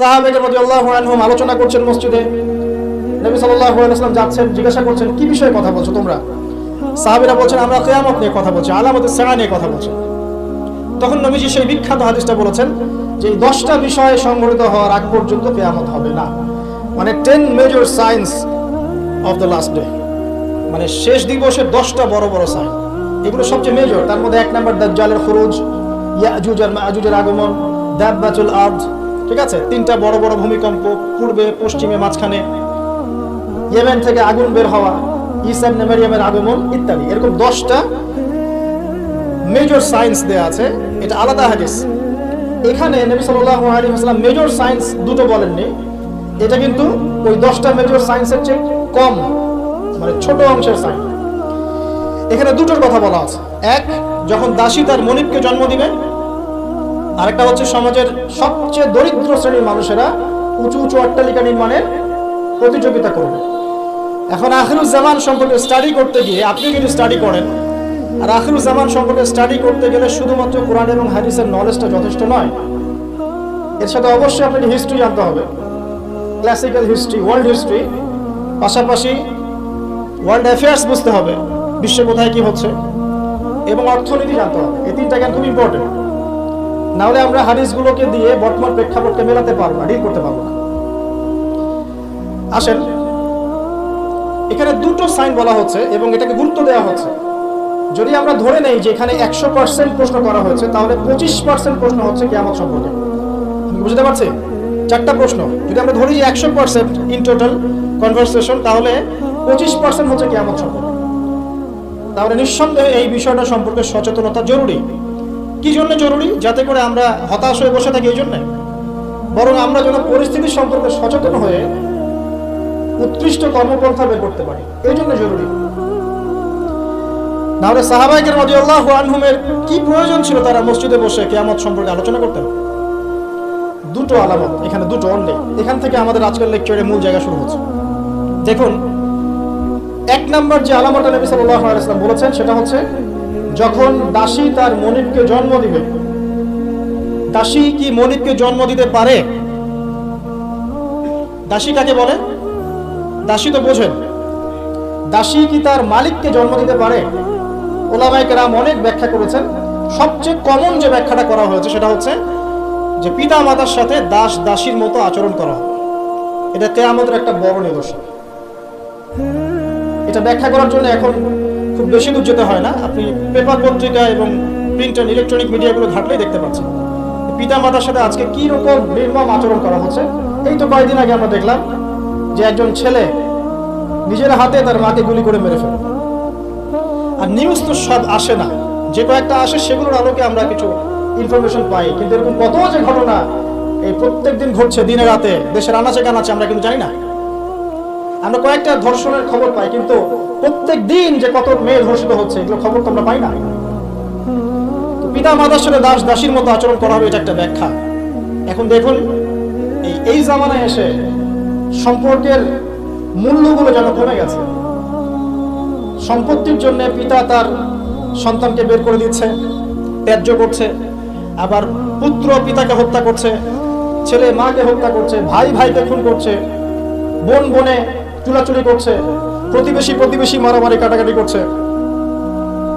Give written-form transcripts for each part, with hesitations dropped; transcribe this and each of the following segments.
সাহাবায়ে রাদিয়াল্লাহু আনহুম আলোচনা করছেন মসজিদে। নবী সাল্লাল্লাহু আলাইহি ওয়াসাল্লাম যাচ্ছেন, জিজ্ঞাসা করছেন কি বিষয়ে কথা বলছো তোমরা? সাহাবীরা বলছেন আমরা কিয়ামত নিয়ে কথা বলছি, আলামতের সাআ নিয়ে কথা বলছি। তখন নবীজি সেই বিখ্যাত হাদিসটা বলেছেন যে এই 10টা বিষয়ে সংঘটিত হওয়ার আগ পর্যন্ত কিয়ামত হবে না, মানে 10 major signs of the last day, মানে শেষ দিবসের 10টা বড় বড় সাইন। এগুলো সবচেয়ে মেজর। তার মধ্যে এক নাম্বার দাজ্জালের খুরুজ, ইয়াজুজ আর মাআজুজের আগমন, দাব্বাতুল আরদ, ঠিক আছে, 3টা বড় বড় ভূমিকম্প পূর্বে পশ্চিমে মাঝখানে, ইয়েমেন থেকে আগুন বের হওয়া, ঈসা ইবনে মারইয়ামের আগমন ইত্যাদি। এরকম 10টা মেজর সায়েন্স দেয়া আছে। এটা আলাদা হাদিস। এখানে নবী সাল্লাল্লাহু আলাইহি ওয়াসাল্লাম মেজর সায়েন্স দুটো বলেননি, এটা কিন্তু ওই 10টা মেজর সায়েন্সের চেয়ে কম, মানে ছোট অংশের সাইন। এখানে দুটোর কথা বলা আছে। এক, যখন দাসী তার মনিবকে জন্ম দিবে। আরেকটা হচ্ছে সমাজের সবচেয়ে দরিদ্র শ্রেণীর মানুষেরা উঁচু উঁচু অট্টালিকা নির্মাণের প্রতিযোগিতা করবে। এখন আখিরুজ জামান সম্পর্কে স্টাডি করতে গিয়ে, আপনি যদি স্টাডি করেন, আর আখিরুজ জামান সম্পর্কে স্টাডি করতে গেলে শুধুমাত্র কোরআন এবং হাদিসের নলেজটা যথেষ্ট নয়, এর সাথে অবশ্যই আপনাকে হিস্ট্রি জানতে হবে, ক্লাসিক্যাল হিস্ট্রি, ওয়ার্ল্ড হিস্ট্রি, পাশাপাশি ওয়ার্ল্ড অ্যাফেয়ার্স বুঝতে হবে, বিশ্বে কোথায় কি হচ্ছে, এবং অর্থনীতি জানতে হবে। এই 3টা জ্ঞান খুব ইম্পর্টেন্ট। না হলে আমরা হাদিসগুলোকে দিয়ে বর্তমান প্রেক্ষাপটকে মেলাতে পারবো না, ডিল করতে পারবো না। আসেন, এখানে দুটো সাইন বলা হচ্ছে এবং এটাকে গুরুত্ব দেওয়া হচ্ছে। যদি আমরা ধরে নেই যে এখানে 100% প্রশ্ন করা হয়েছে, তাহলে 25% প্রশ্ন হচ্ছে কিয়ামত সম্পর্কে। বুঝতে পারছি? 4টা প্রশ্ন যদি আমরা ধরি যে 100% ইন টোটাল কনভারসেশন, তাহলে 25% হচ্ছে কিয়ামত সম্পর্কে। তাহলে নিঃসন্দেহে এই বিষয়টা সম্পর্কে সচেতনতা জরুরি। কি জন্য জরুরি? যাতে করে আমরা হতাশ হয়ে বসে থাকি এই জন্য, বরং আমরা যেন পরিস্থিতি সম্পর্কে সচেতন হয়ে উৎকৃষ্ট কর্মপন্থা বের করতে পারি, এই জন্য জরুরি। নাহলে সাহাবায়ে কেরাম রাদিয়াল্লাহু আনহুমের কি প্রয়োজন ছিল তারা মসজিদে বসে কিয়ামত সম্পর্কে আলোচনা করতেন? দুটো আলামত, এখানে দুটো অনলি। এখান থেকে আমাদের আজকের লেকচারের মূল জায়গা শুরু হচ্ছে। দেখুন, 1 নাম্বার যে আলামতটা নবী সাল্লাল্লাহু আলাইহি ওয়াসাল্লাম বলেছেন সেটা হচ্ছে যখন দাসী তার মনিবকে জন্ম দিবে। দাসী কি মনিবকে জন্ম দিতে পারে? দাসী কাকে বলে? দাসী তো বোঝেন। দাসী কি তার মালিককে জন্ম দিতে পারে? ওলামায়ে কেরাম অনেক ব্যাখ্যা করেছেন। সবচেয়ে কমন যে ব্যাখ্যাটা করা হয়েছে সেটা হচ্ছে যে পিতা মাতার সাথে দাস দাসীর মতো আচরণ করা হবে। এটা কিয়ামতের একটা বড় নিদর্শন। এটা ব্যাখ্যা করার জন্য এখন খুব বেশি দূর যেতে হয় না, আপনি পেপার পত্রিকা এবং প্রিন্ট অ্যান্ড ইলেকট্রনিক মিডিয়াগুলো ঘাটলেই দেখতে পাচ্ছেন পিতা মাতার সাথে আজকে কি রকম নির্মম আচরণ করা হচ্ছে। এই তো কয়েকদিন আগে আমরা দেখলাম যে একজন ছেলে নিজের হাতে তার মাকে গুলি করে মেরে ফেলে। আর নিউজ তো সব আসে না, যে কয়েকটা আসে সেগুলোর আলোকে আমরা কিছু ইনফরমেশন পাই, কিন্তু এরকম কত যে ঘটনা এই প্রত্যেক দিন ঘটছে, দিনে রাতে দেশের আনাচে কানাচে, আমরা কিন্তু জানি না। আমরা কয়েকটা ধর্ষণের খবর পাই, কিন্তু প্রত্যেক দিন যে কত মেয়ে ধর্ষিত হচ্ছে এগুলো খবর তো আমরা পাই না। পিতা মাতার সাথে দাস দাসীর মতো আচরণ করা হবে, এটা একটা ব্যাখ্যা। এখন দেখুন, এই জামানায় এসে সম্পর্কের মূল্যগুলো যেন কমে গেছে। সম্পত্তির জন্য পিতা তার সন্তানকে বের করে দিচ্ছে, ত্যায্য করছে, আবার পুত্র পিতাকে হত্যা করছে, ছেলে মাকে হত্যা করছে, ভাই ভাইকে খুন করছে, বোন বোনে চুলাচুলি করছে, প্রতিবেশী মারামারি কাটাকাটি করছে,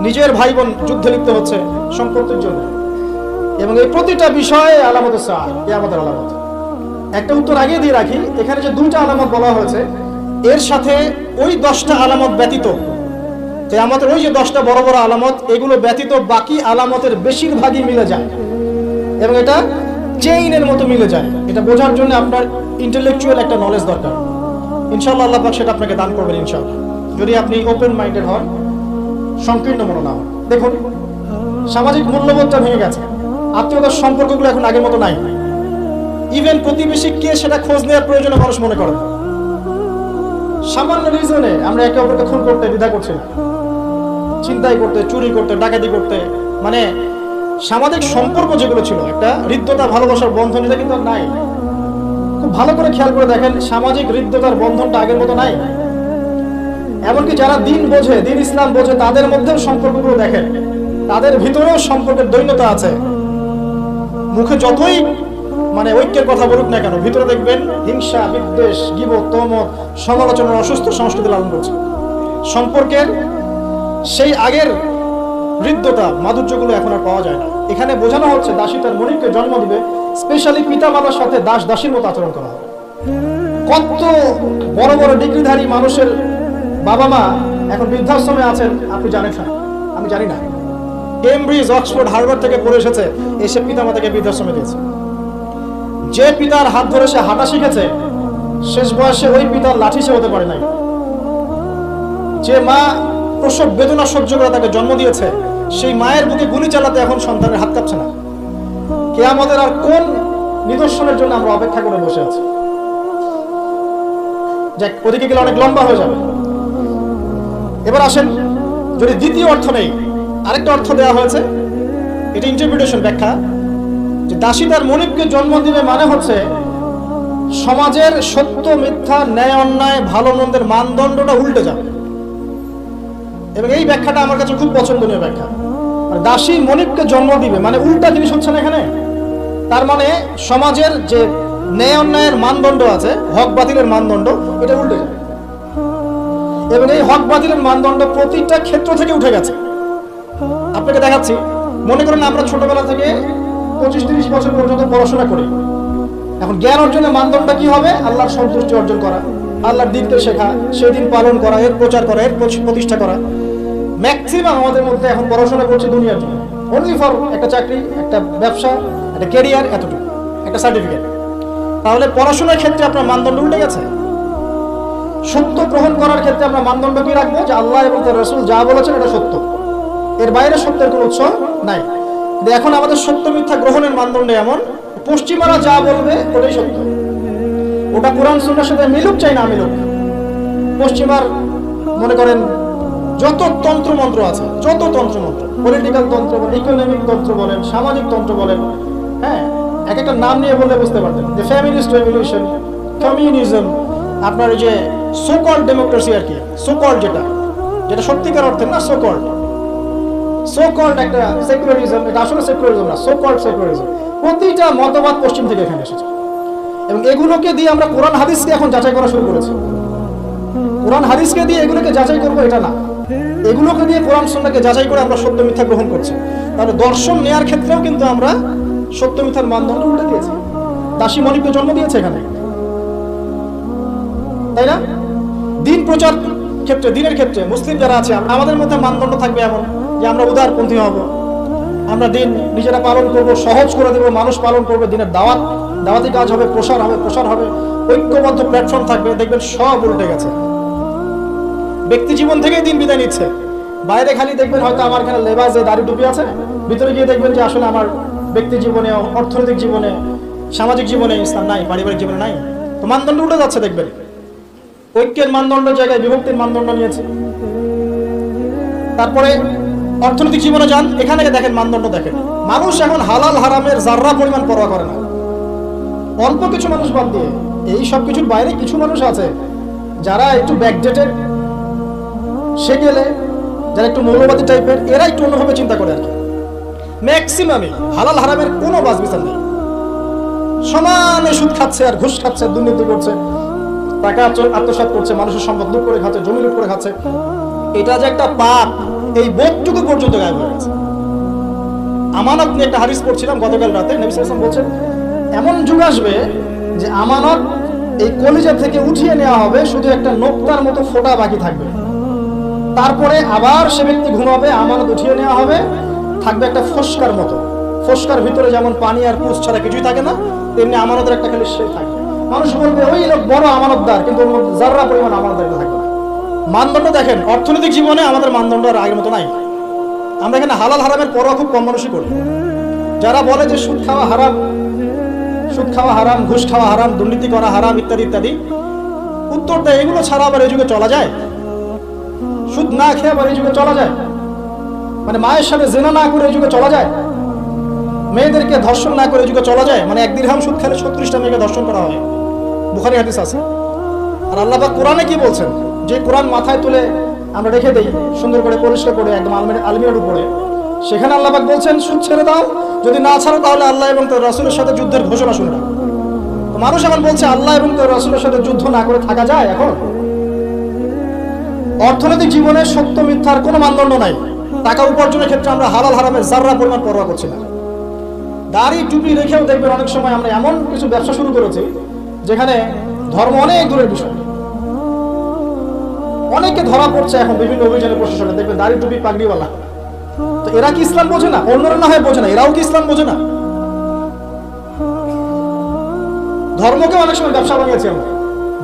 নিজের ভাই বোন যুদ্ধে লিপ্ত হচ্ছে সম্পত্তির জন্য। এবং এই প্রতিটা বিষয়ে আলামতের সাআ, কিয়ামতের আলামত। একটা উত্তর আগে দিয়ে রাখি, এখানে যে 2টা আলামত বলা হয়েছে এর সাথে ওই 10টা আলামত ব্যতীত, কিয়ামতের ওই যে 10টা বড় বড় আলামত, এগুলো ব্যতীত বাকি আলামতের বেশিরভাগই মিলে যায় এবং এটা চেইনের মতো মিলে যায়। এটা বোঝার জন্য আপনার ইন্টেলেকচুয়াল একটা নলেজ দরকার। ইনশাআল্লাহ আল্লাহ পাক সেটা আপনাকে দান করবেন ইনশাআল্লাহ, যদি আপনি ওপেন মাইন্ডেড হন, সংকীর্ণ মন না হন। দেখুন, সামাজিক মূল্যবোধটা ভেঙে গেছে। আত্মীয়তার সম্পর্কগুলো এখন আগের মতো নাই। ইভেন প্রতিবেশী কে সেটা খোঁজ নেওয়ার প্রয়োজনে মানুষ মনে করে। সামান্য রিজনে আমরা একে অপরকে খুন করতে দ্বিধা করছি না, ছিনতাই করতে, চুরি করতে, ডাকাতি করতে, মানে সামাজিক সম্পর্ক যেগুলো ছিল একটা হৃদ্যতা ভালোবাসার বন্ধন, এটা কিন্তু নাই। খুব ভালো করে খেয়াল করে দেখেন, সামাজিক হৃদ্যতার বন্ধনটা আগের মতো নাই। এমনকি যারা দিন বোঝে, দিন ইসলাম বোঝে, তাদের মধ্যেও সম্পর্কগুলো দেখেন, তাদের ভিতরেও সম্পর্কের দৈন্যতা আছে। মুখে যতই মানে ঐক্যের কথা বলুক না কেন, ভিতরে দেখবেন হিংসা, বিদ্বেষ, গীবত, তহমত, সমালোচনার অসুস্থ সংস্কৃতি লালন করছে। সম্পর্কের সেই আগের হৃদ্যতা, মাধুর্যগুলো এখন আর পাওয়া যায় না। এখানে বোঝানো হচ্ছে দাসী তার মনিবকে জন্ম দিবে, স্পেশালি পিতা মাতার সাথে দাস দাসীর মতো আচরণ করা হবে। কত বড় বড় ডিগ্রিধারী মানুষের বাবা মা এখন বৃদ্ধাশ্রমে আছেন, আপনি জানেন না? আমি জানি না। কেমব্রিজ, অক্সফোর্ড, হার্ভার্ড থেকে পড়ে এসেছে, এসে পিতা মাতাকে বৃদ্ধাশ্রমে দিয়েছে। যে পিতার হাত ধরে সে হাঁটা শিখেছে, শেষ বয়সে ওই পিতার লাঠি সে হতে পারে নাই। যে মা প্রসব বেদনা সহ্য করে তাকে জন্ম দিয়েছে, সেই মায়ের বুকে গুলি চালাতে এখন সন্তানের হাত কাঁপছে না। কিয়ামতের আর কোন নিদর্শনের জন্য আমরা অপেক্ষা করে বসে আছি? যাক, ওদিকে গেলে অনেক লম্বা হয়ে যাবে। এবার আসেন, যদি দ্বিতীয় অর্থ নেই, আরেকটা অর্থ দেওয়া হয়েছে, এটা ইন্টারপ্রিটেশন, ব্যাখ্যা, যে দাসী তার মনিবকে জন্ম দিবে মানে হচ্ছে সমাজের সত্য মিথ্যা, ন্যায় অন্যায়, ভালো মন্দের মানদণ্ডটা উল্টে যাবে। এবং এই ব্যাখ্যাটা আমার কাছে খুব পছন্দনীয় ব্যাখ্যা। দাসী মনিবকে জন্ম দিবে মানে উল্টা জিনিস হচ্ছে না এখানে। তার মানে সমাজের যে ন্যায় অন্যায়ের মানদণ্ড আছে, হক বাতিলের মানদণ্ড, এটা উল্টে যাবে। এবং এই হক বাতিলের মানদণ্ড প্রতিটা ক্ষেত্র থেকে উঠে গেছে। আপনাকে দেখাচ্ছি, মনে করেন আমরা ছোটবেলা থেকে 25-30 বছর পর্যন্ত পড়াশোনা করি। এখন জ্ঞান অর্জনের মানদণ্ড কি হবে? আল্লাহর সন্তুষ্টি অর্জন করা, আল্লাহর দিনকে শেখা, সেদিন পালন করা, এর প্রচার করা, এর প্রতিষ্ঠা করা। ম্যাক্সিমাম আমাদের মধ্যে এখন পড়াশোনা করছে দুনিয়ার জন্য, অনলি ফর একটা চাকরি, একটা ব্যবসা, একটা ক্যারিয়ার, এতটুকু, একটা সার্টিফিকেট। তাহলে পড়াশোনার ক্ষেত্রে আপনার মানদণ্ড উল্টে গেছে। সত্য গ্রহণ করার ক্ষেত্রে আমরা মানদণ্ড কি রাখবো? যে আল্লাহ এবং তার রাসূল যা বলেছেন এটা সত্য, এর বাইরে সত্যের কোনো উৎস নাই। কিন্তু এখন আমাদের সত্য মিথ্যা গ্রহণের মানদণ্ড এমন, পশ্চিমারা যা বলবে ওটাই সত্য, ওটা কোরআন সুন্নাহর সাথে মিলুক চাই না মিলুক। পশ্চিমার মনে করেন যত তন্ত্রমন্ত্র আছে, যত তন্ত্রমন্ত্র, পলিটিক্যাল তন্ত্র বলেন, ইকোনমিক তন্ত্র বলেন, সামাজিক তন্ত্র বলেন, হ্যাঁ, এক একটা নাম নিয়ে বললে বুঝতে পারতেন। যে ফ্যামিলিস্ট রেভলিউশন, কমিউনিজম, আপনার এই যে সোকল্ড ডেমোক্রেসি আর কি, সোকল্ড যেটা সত্যিকার অর্থে না, সোকল্ড একটা সেকুলারিজম, এটা আসলে সেকুলারিজম না, সোকল্ড সেকুলারিজম। প্রতিটা মতবাদ পশ্চিম থেকে এখানে এসেছে। এবং এগুলোকে দিয়ে আমরা কোরআন হাদিসকে এখন যাচাই করা শুরু করেছি। কোরআন হাদিসকে দিয়ে এগুলোকে যাচাই করবো এটা না, এগুলোকে দিয়ে কোরআন সুন্নাহকে যাচাই করে আমরা সত্য মিথ্যা গ্রহণ করছি। তাহলে দর্শন নেয়ার ক্ষেত্রেও কিন্তু আমরা সত্য মিথ্যার মানদণ্ড উল্টে দিয়েছি। দাসী মনিবকে জন্ম দিয়েছে এখানে, তাই না? দিন প্রচার ক্ষেত্রে, দিনের ক্ষেত্রে মুসলিম যারা আছে, আমাদের মধ্যে মানদণ্ড থাকবে এমন যে আমরা উদারপন্থী হব, আমরা দিন নিজেরা পালন করব, সহজ করে দেব, মানুষ পালন করবে, দিনের দাওয়াতি কাজ হবে, প্রসার হবে, ঐক্যবদ্ধ প্ল্যাটফর্ম থাকবে। দেখবেন সব উল্টে গেছে। ব্যক্তি জীবন থেকেই দিন বিদায় নিচ্ছে। বাইরে খালি দেখবেন হয়তো আমার এখানে লেবাসে দাড়ি টুপি আছে, ভিতরে গিয়ে দেখবেন যে আসলে আমার ব্যক্তি জীবনে, অর্থনৈতিক জীবনে, সামাজিক জীবনে ইসলাম নাই, পারিবারিক জীবনে নাই। তো মানদণ্ড উল্টে যাচ্ছে। দেখবেন ঐক্যের মানদণ্ড জায়গায় বিভক্তির মানদণ্ড নিয়েছে। তারপরে অর্থনৈতিক জীবনে যান, এখানে দেখেন মানদণ্ড দেখেন, মানুষ এখন হালাল হারামের যার্রা পরিমাণ পরোয়া করে না। অল্প কিছু মানুষ বাদ দিয়ে, এই সব কিছুর বাইরে কিছু মানুষ আছে যারা একটু ব্যাকডেটেড, সে গেলে যারা একটু মৌলবাদী টাইপের, এরা একটু অন্যভাবে চিন্তা করে আর কি। ম্যাক্সিমামই হালাল হারামের কোনো বাজ বিচার নেই, সমানে সুদ খাচ্ছে আর ঘুষ খাচ্ছে, দুর্নীতি করছে, টাকা আত্মসাৎ করছে, মানুষের সম্পদ লুট করে খাচ্ছে, জমি লুট করে খাচ্ছে। এটা যে একটা পাপ, এই বোধটুকু পর্যন্ত গায়েব হয়ে গেছে। আমানত নিয়ে একটা হাদিস পড়ছিলাম গতকাল রাতে, নবী সাল্লাল্লাহু আলাইহি ওয়াসাল্লাম বলছেন এমন যুগ আসবে যে আমানত এই কলিজা থেকে উঠিয়ে নেওয়া হবে, শুধু একটা নোক্তার মতো ফোঁটা বাকি থাকবে। তারপরে আবার সে ব্যক্তি ঘুমাবে, আমানত উঠিয়ে নেওয়া হবে, থাকবে একটা ফস্কার মতো। ফস্কার ভিতরে যেমন পানি আর পুষ ছাড়া কিছুই থাকে না, তেমনি আমানতের একটা খালি সে থাকবে। মানুষ বলবে ওই লোক বড় আমানতদার, কিন্তু ওর মধ্যে যার্রা পরিমাণ আমানতদার থাকবে না। মানদণ্ড দেখেন, অর্থনৈতিক জীবনে আমাদের মানদণ্ড আর আগের মতো নাই। আমরা এখানে হালাল হারামের পরোয়া খুব কম মানুষই করি। যারা বলে যে সুদ খাওয়া হারাম, ঘুষ খাওয়া হারাম, দুর্নীতি করা হারাম, ইত্যাদি ইত্যাদি, উত্তর দেয় এগুলো ছাড়া আবার এই যুগে চলা যায়? সুদ না খেয়ে আবার এই যুগে চলা যায়? মানে মায়ের সাথে জেনা না করে এই যুগে চলা যায়? মেয়েদেরকে ধর্ষণ না করে এই যুগে চলা যায়? মানে 1 দিরহাম সুদ খেলে 36টা মেয়েকে ধর্ষণ করা হয়, বুখারী হাদিস আছে। আর আল্লাহ পাক কোরআনে কি বলছেন? যে কোরআন মাথায় তুলে আমরা রেখে দেই সুন্দর করে পরিষ্কার করে একদম আলমিরার উপরে, সেখানে আল্লাহ পাক বলছেন সুদ ছেড়ে দাও, যদি না ছাড়ো তাহলে আল্লাহ এবং তার রাসূলের সাথে যুদ্ধের ঘোষণা শুনবে। তো মানুষ এখন বলছে আল্লাহ এবং তার রাসূলের সাথে যুদ্ধ না করে থাকা যায়? এখন অর্থনৈতিক জীবনে সত্য মিথ্যার কোনো মানদণ্ড নাই। টাকা উপার্জনের ক্ষেত্রে আমরা হালাল হারামের যাররা পরিমাণ পরোয়া করছি না। দাড়ি টুপি রেখেও দেখবেন অনেক সময় আমরা এমন কিছু ব্যবসা শুরু করেছি যেখানে ধর্ম অনেক দূরের বিষয়। অনেকে ধরা পড়ছে এখন বিভিন্ন অভিযানের প্রশাসনে, দেখবেন দাড়ি টুপি পাগড়িওয়ালা। তো এরা কি ইসলাম বোঝে না? অন্যরা না হয় বোঝে না, এরাও কি ইসলাম বোঝে না? ধর্মকেও অনেক সময় ব্যবসা বানিয়েছি আমরা,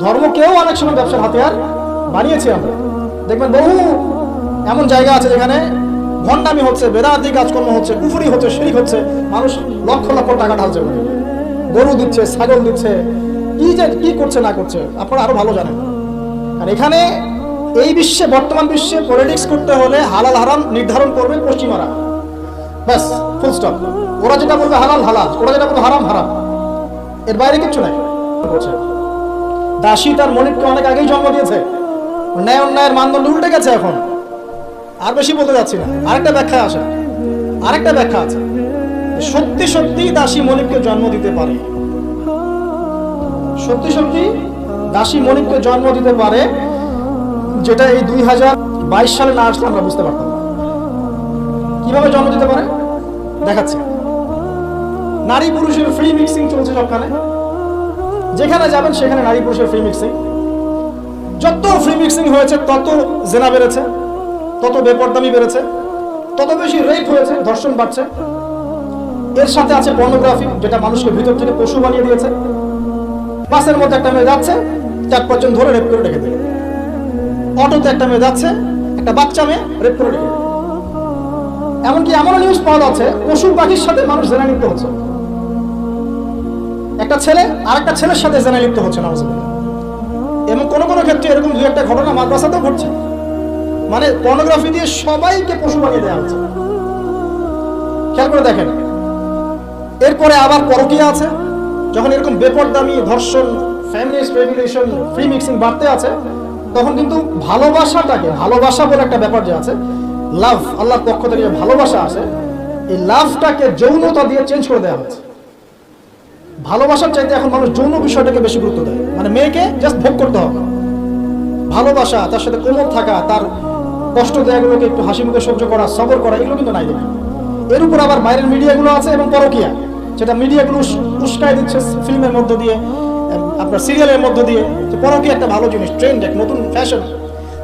ধর্মকেও অনেক সময় ব্যবসার হাতিয়ার বানিয়েছি আমরা। দেখবেন বহু এমন জায়গা আছে যেখানে ভণ্ডামি হচ্ছে, বেদাতি কাজকর্ম হচ্ছে, কুফরি হচ্ছে, শিরক হচ্ছে, মানুষ লক্ষ লক্ষ টাকা ঢালছে, গরু দিচ্ছে, ছাগল দিচ্ছে, কি যে কি করছে না করছে আপনারা আরো ভালো জানেন। আর এখানে এই বিশ্বে, বর্তমান বিশ্বে পলিটিক্স করতে হলে হালাল হারাম নির্ধারণ করবে পশ্চিমারা, ব্যাস, ফুল স্টপ। ওরা যেটা বলবে হালাল হালাল, ওরা যেটা বলবে হারাম হারাম, এর বাইরে কিচ্ছু নাই। দাসী তার মনিবকে অনেক আগেই জন্ম দিয়েছে, ন্যায় অন্যায়ের মানদণ্ড উল্টে গেছে। এখন আর বেশি বলতে যাচ্ছি না, আরেকটা ব্যাখ্যা আছে, আরেকটা ব্যাখ্যা আছে। সত্যি সত্যি দাসী মনিবকে জন্ম দিতে পারে, সত্যি সত্যি দাসী মনিবকে জন্ম দিতে পারে, যেটা এই 2022 সালে না আসলে আমরা বুঝতে পারতাম না। কিভাবে জন্ম দিতে পারে দেখাচ্ছে। নারী পুরুষের ফ্রি মিক্সিং চলছে সবখানে, যেখানে যাবেন সেখানে নারী পুরুষের ফ্রি মিক্সিং। যত ফ্রি মিক্সিং হয়েছে তত জেনা বেড়েছে, তত বেপরদামি বেড়েছে, তত বেশি রেপ হয়েছে, ধর্ষণ বাড়ছে। এর সাথে আছে পর্নোগ্রাফি, যেটা মানুষকে ভিতর থেকে পশু বানিয়ে দিয়েছে। বাসের মধ্যে একটা মেয়ে যাচ্ছে, 4-5 জন ধরে রেপ করে রেখে দেবে। অটোতে একটা মেয়ে যাচ্ছে, একটা বাচ্চা মেয়ে রেপ করে রেখে দেবে। এমনকি এমনও নিউজ পাওয়া যাচ্ছে পশু পাখির সাথে মানুষ জেনা লিপ্ত হচ্ছে, একটা ছেলে আর একটা ছেলের সাথে জেনা লিপ্ত হচ্ছে নাউজুবিল্লাহ। এবং কোনো কোনো ক্ষেত্রে এরকম 2-1টা ঘটনা মাদ্রাসাতেও ঘটছে। মানে পর্নোগ্রাফি দিয়ে সবাইকে পশু বানিয়ে দেওয়া হচ্ছে। খেয়াল করে দেখেন। এরপরে আবার পরকীয়া আছে। যখন এরকম বেপরদামি, ধর্ষণ, ফেমিনিস্ট রেগুলেশন, ফ্রি মিক্সিং বাড়তে আছে, তখন কিন্তু ভালোবাসাটাকে, ভালোবাসা বলে একটা ব্যাপার যে আছে, লাভ, আল্লাহর পক্ষ থেকে ভালোবাসা আছে, এই লাভটাকে যৌনতা দিয়ে চেঞ্জ করে দেওয়া হচ্ছে। ভালোবাসার চাইতে এখন মানুষ যৌন বিষয়টাকে বেশি গুরুত্ব দেয়। মানে মেয়েকে জাস্ট ভোগ করতে হবে, ভালোবাসা, তার সাথে কোমল থাকা, তার কষ্ট দেয়াগুলোকে একটু হাসি মুখে সহ্য করা, সবর করা, এগুলো কিন্তু নাই দেখেন। এর উপর আবার বাইরের মিডিয়াগুলো আছে এবং পরকীয়া, যেটা মিডিয়াগুলো উস্কায় দিচ্ছে ফিল্মের মধ্য দিয়ে, আপনার সিরিয়ালের মধ্য দিয়ে, যে পরকীয়া একটা ভালো জিনিস, ট্রেন্ড, এক নতুন ফ্যাশন।